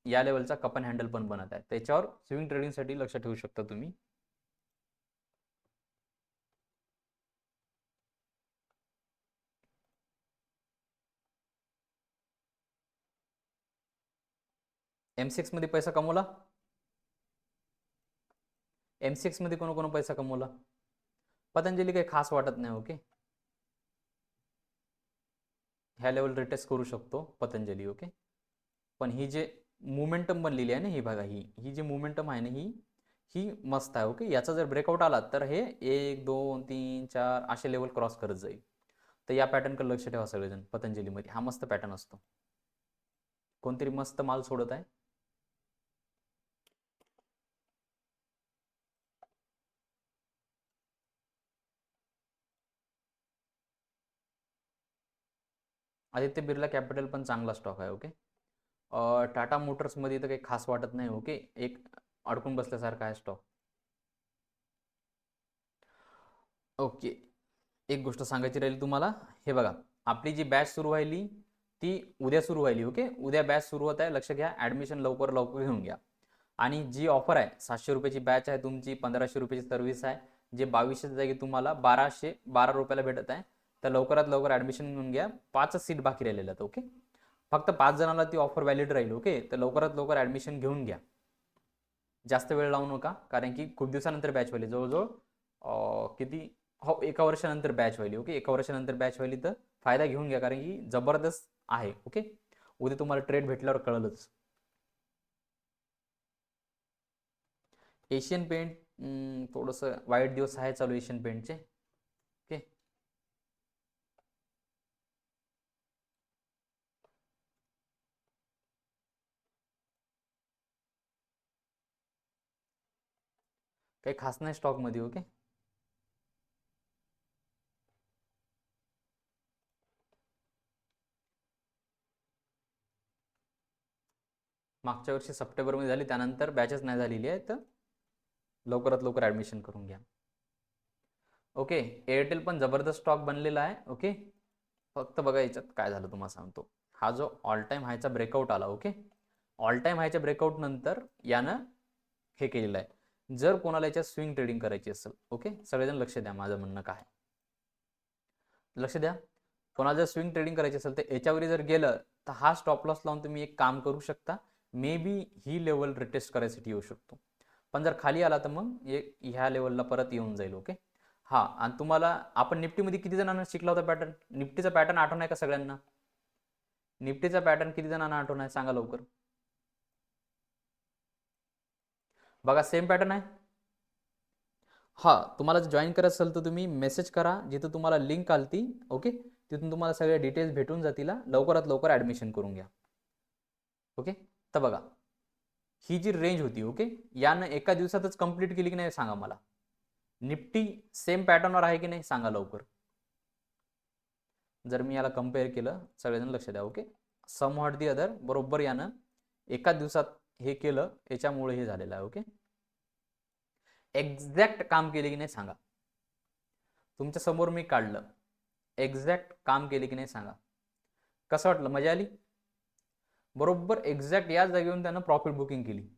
या लेवलचा कप अँड हँडल पण बनत आहे. त्याच्यावर स्विंग ट्रेडिंगसाठी लक्ष ठेवू शकता तुम्ही. MCX मध्ये पैसा कमवला. MCX मध्ये कोण पैसा कमवला. पतंजली काही खास वाटत नाही. ओके, ह्या लेवल रिटेस्ट करू शकतो पतंजली. ओके, पण ही जे मोमेंटम बनलेली आहे ना, ही बघा, ही जी मोमेंटम आहे ना, ही मस्त आहे. ओके, याचा जर ब्रेकआउट आला तर हे 1 2 3 4 असे लेवल क्रॉस करत जाईल. तर या पॅटर्नकडे लक्ष ठेवा सगळेजण. पतंजलीमध्ये हा मस्त पॅटर्न असतो. कोणतरी मस्त माल सोडत आहे. आदित्य बिर्ला कॅपिटल पण चांगला स्टॉक आहे. ओके, टाटा मोटर्समध्ये तर काही खास वाटत नाही. ओके, एक अडकून बसल्यासारखा आहे स्टॉक. ओके, एक गोष्ट सांगायची राहिली तुम्हाला. हे बघा, आपली जी बॅच सुरू व्हायली ती उद्या सुरू व्हायली. ओके, उद्या बॅच सुरू होत आहे. लक्ष घ्या, ॲडमिशन लवकर लवकर घेऊन घ्या. आणि जी ऑफर आहे, 700 रुपयाची बॅच आहे तुमची, 1500 रुपयाची सर्व्हिस आहे, जे 2200 जागी तुम्हाला 1212 रुपयाला भेटत आहे. तर लवकरात लवकर ॲडमिशन घेऊन घ्या. 5 सीट बाकी राहिलेल्या आहेत. ओके, फक्त 5 जणांना ती ऑफर व्हॅलिड राहील. ओके, तर लवकरात लवकर ॲडमिशन घेऊन घ्या. जास्त वेळ लावू नका, कारण की खूप दिवसानंतर बॅच व्हायली. जवळजवळ किती, हो, 1 वर्षानंतर बॅच व्हायली. ओके, 1 वर्षानंतर बॅच व्हायली, तर फायदा घेऊन घ्या, कारण की जबरदस्त आहे. ओके, उद्या तुम्हाला ट्रेड भेटल्यावर कळलंच. एशियन पेंट थोडंसं वाईट दिवस आहे चालू एशियन पेंटचे. ओके, काही खास नाही स्टॉकमध्ये. ओके, मागच्या वर्षी सप्टेंबरमध्ये झाली, त्यानंतर बॅचेस नाही झालेली आहे. तर लवकरात लवकर ॲडमिशन करून घ्या. ओके, एअरटेल पण जबरदस्त स्टॉक बनलेला आहे. ओके, फक्त बघा याच्यात काय झालं तुम्हाला सांगतो. हा जो ऑल टाईम हायचा ब्रेकआउट आला. ओके, ऑल टाईम हायच्या ब्रेकआउट नंतर यानं हे केलेलं आहे. जर कोणाला याच्यात स्विंग ट्रेडिंग करायची असेल, ओके, सगळेजण लक्ष द्या, माझं म्हणणं काय, लक्ष द्या. कोणाला जर स्विंग ट्रेडिंग करायची असेल तर याच्यावर जर गेलं तर हा स्टॉप लॉस लावून तुम्ही एक काम करू शकता. May be he level retest करायसाठी येऊ शकतो. पण जर खाली आला तर मग ह्या लेवलला परत येऊन जाईल. ओके. हा, आणि तुम्हाला आपण निफ्टीमध्ये किती जणांना शिकला होता पॅटर्न? निफ्टीचा पॅटर्न आठवण आहे का सगळ्यांना? निफ्टीचा पॅटर्न किती जणांना आठवण आहे सांगा लवकर. बघा सेम पॅटर्न आहे. हा, तुम्हाला जॉईन करायचं असेल तर तुम्ही मेसेज करा, जिथं तुम्हाला लिंक आलती. ओके, तिथून तुम्हाला सगळे डिटेल्स भेटून जातील. लवकरात लवकर ॲडमिशन करून घ्या. ओके. तर बघा ही जी रेंज होती, ओके, यानं एका दिवसातच कंप्लीट केली की नाही सांगा मला. निफ्टी सेम पॅटर्नवर आहे की नाही सांगा लवकर. जर मी याला कम्पेअर केलं, सगळेजण लक्ष द्या. Okay, some what the other, बरोबर यानं एका दिवसात हे केलं, याच्यामुळे हे झालेलं आहे. ओके, एक्झॅक्ट काम केले की नाही सांगा. तुमच्या समोर मी काढलं, एक्झॅक्ट काम केले की नाही सांगा. कसं वाटलं? मजा आली? बरोबर एक्झॅक्ट याच जागेवरून त्यानं प्रॉफिट बुकिंग केली.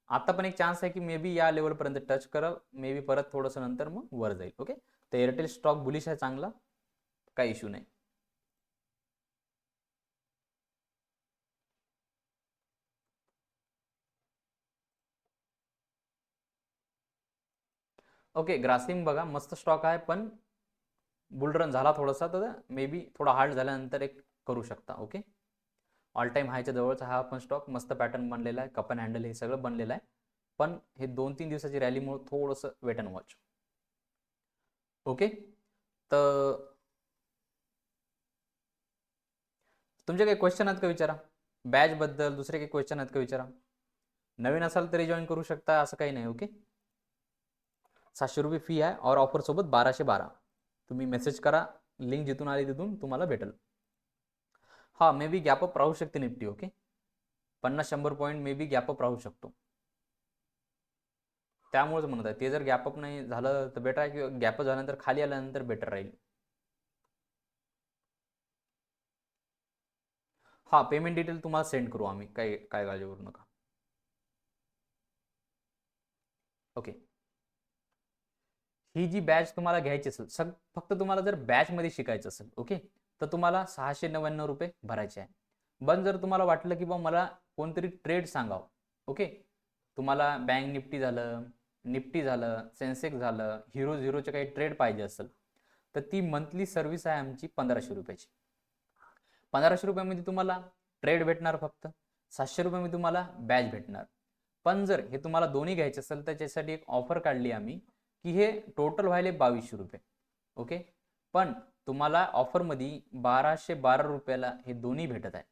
आता पण एक चान्स आहे की मे बी या लेवलपर्यंत टच करा, मे बी परत थोडंसं नंतर मग वर जाईल. ओके, तर एअरटेल स्टॉक बुलिश आहे, चांगला, काही इश्यू नाही. ओके, ग्रासिम बघा मस्त स्टॉक आहे, पण बुलरन झाला थोडासा, तर मे बी थोडा हार्ड झाल्यानंतर एक करू शकता. ओके, ऑल टाइम हायच्या जवळचा हा पण स्टॉक मस्त पॅटर्न बनलेला आहे, कपन हँडल हे सगळं बनलेलं आहे, पण हे 2-3 दिवसाची रॅलीमुळे थोडंसं वेट अँड वॉच. ओके, तर तुमचे काही क्वेश्चन आहेत का विचारा. बॅच बद्दल दुसरे काही क्वेश्चन आहेत का विचारा. नवीन असाल तरी जॉईन करू शकता, असं काही नाही. ओके, 700 रुपये फी आहे और ऑफर सोबत 1212. तुम्ही मेसेज करा, लिंक जिथून आली तिथून तुम्हाला भेटेल. हा, मे बी गॅपअप राहू शकते Nifty. Okay, 50-100 point may be gap up राहू शकतो. त्यामुळेच म्हणत आहे, ते जर गॅपअप नाही झालं तर बेटर आहे, किंवा गॅपअप झाल्यानंतर खाली आल्यानंतर बेटर राहील. हा, पेमेंट डिटेल तुम्हाला सेंड करू आम्ही, काय काळजी करू नका. ओके, ही जी बॅच तुम्हाला घ्यायची असेल, फक्त तुम्हाला जर बॅचमध्ये शिकायचं असेल, ओके, तर तुम्हाला 699 रुपये भरायचे आहे. पण जर तुम्हाला वाटलं की बा मला कोणतरी ट्रेड सांगावं, ओके, तुम्हाला बँक निफ्टी झालं, सेन्सेक्स झालं, झिरोचे काही ट्रेड पाहिजे असेल, तर ती मंथली सर्व्हिस आहे आमची 1500 रुपयाची. 1500 रुपयामध्ये तुम्हाला ट्रेड भेटणार फक्त, 700 रुपयामध्ये तुम्हाला बॅच भेटणार. पण जर हे तुम्हाला दोन्ही घ्यायचे असेल तर त्याच्यासाठी एक ऑफर काढली आम्ही, की हे टोटल व्हायले 2200 रुपये. ओके, पण तुम्हाला ऑफरमध्ये 1212 रुपयाला हे दोन्ही भेटत आहे.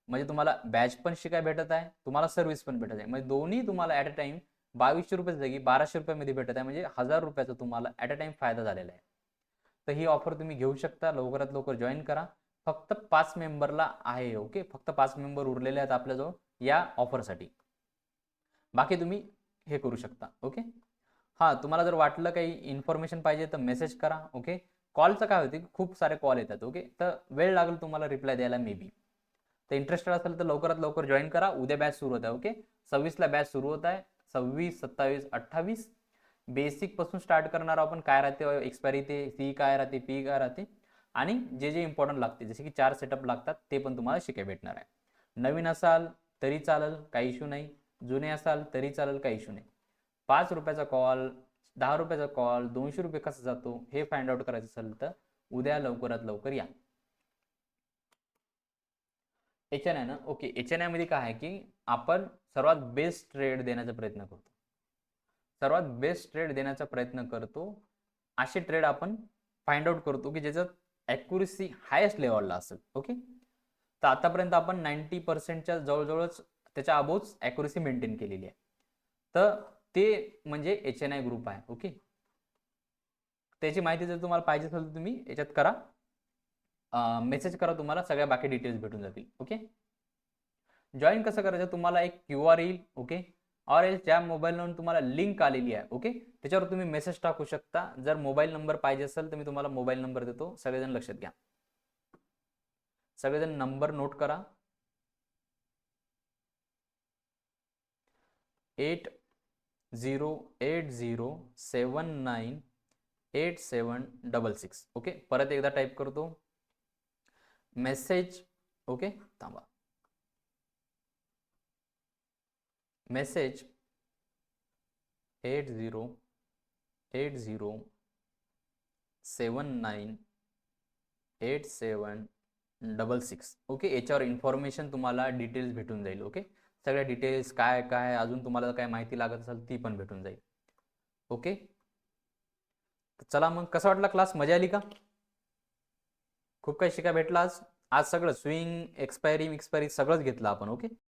म्हणजे तुम्हाला बॅच पण शिकाय भेटत आहे, तुम्हाला सर्व्हिस पण भेटत आहे, म्हणजे दोन्ही तुम्हाला ॲट अ टाइम 2200 रुपये जागी 1200 रुपयामध्ये भेटत आहे, म्हणजे 1000 रुपयाचा तुम्हाला ॲट अ टाइम फायदा झालेला आहे. तर ही ऑफर तुम्ही घेऊ शकता, लवकरात लवकर जॉईन करा. फक्त 5 मेंबरला आहे. ओके, फक्त 5 मेंबर उरलेले आहेत आपल्याजवळ या ऑफरसाठी. बाकी तुम्ही हे करू शकता. ओके, हां, तुम्हाला जर वाटलं काही इन्फॉर्मेशन पाहिजे तर मेसेज करा. ओके, कॉलचं काय होते, खूप सारे कॉल येतात. ओके, तर वेळ लागेल तुम्हाला रिप्लाय द्यायला मे बी. तर इंटरेस्टेड असेल तर लवकरात लवकर जॉईन करा. उद्या बॅच सुरू होत आहे. ओके, 26ला बॅच सुरू होत आहे. 26, 27, 28 बेसिक पासून स्टार्ट करणार आपण, काय राहते एक्सपायरी, ते सी काय राहते, पी काय राहते, आणि जे जे इम्पॉर्टंट लागते, जसे की 4 सेटअप लागतात, ते पण तुम्हाला शिकाय भेटणार आहे. नवीन असाल तरी चालेल, काही इश्यू नाही. जुने असाल तरी चालेल, काही इश्यू नाही. 5 रुपयाचा कॉल, 10 रुपयाचा कॉल, 200 रुपये कसं जातो हे फाइंड आउट करायचं असेल तर उद्या लवकरात लवकर या. HNI ना, ओके, HNI मध्ये काय आहे की आपण सर्वात बेस्ट ट्रेड देण्याचा प्रयत्न करतो. सर्वात बेस्ट ट्रेड देण्याचा प्रयत्न करतो. असे ट्रेड आपण फाइंड आउट करतो की ज्याच्यात ॲक्युरेसी हायेस्ट लेवलला असेल. ओके, तर आतापर्यंत आपण 90%च्या जवळजवळच त्याच्या अबोव्हच ॲक्युरेसी मेंटेन केलेली आहे. तर ते म्हणजे HNI ग्रुप आहे. ओके, त्याची माहिती जर तुम्हाला पाहिजे असेल तर तुम्ही याच्यात करा, मेसेज करा, तुम्हाला सगळ्या बाकी डिटेल्स भेटून जातील. ओके, जॉईन कसं करायचं, तुम्हाला एक QR येईल. ओके, और ज्या मोबाईल नंबर तुम्हाला लिंक आलेली आहे, ओके, त्याच्यावर तुम्ही मेसेज टाकू शकता. जर मोबाईल नंबर पाहिजे असेल तर मी तुम्हाला मोबाईल नंबर देतो, सगळेजण लक्षात घ्या. सगळेजण नंबर नोट करा. 8080798766. ओके, परत एकदा टाईप करतो, मेसेज. ओके, थांबा. मेसेज 8080798766. ओके, याच्यावर इन्फॉर्मेशन तुम्हाला डिटेल्स भेटून जाईल. ओके, सगळ्या डिटेल्स काय काय अजून तुम्हाला काय माहिती लागत असेल ती पण भेटून जाईल. ओके, चला मग कसा वाटला क्लास, मजा आली का? खूप काही शिकाय भेटलं आज. आज सगळं स्विंग एक्सपायरी सगळंच घेतलं आपण. ओके.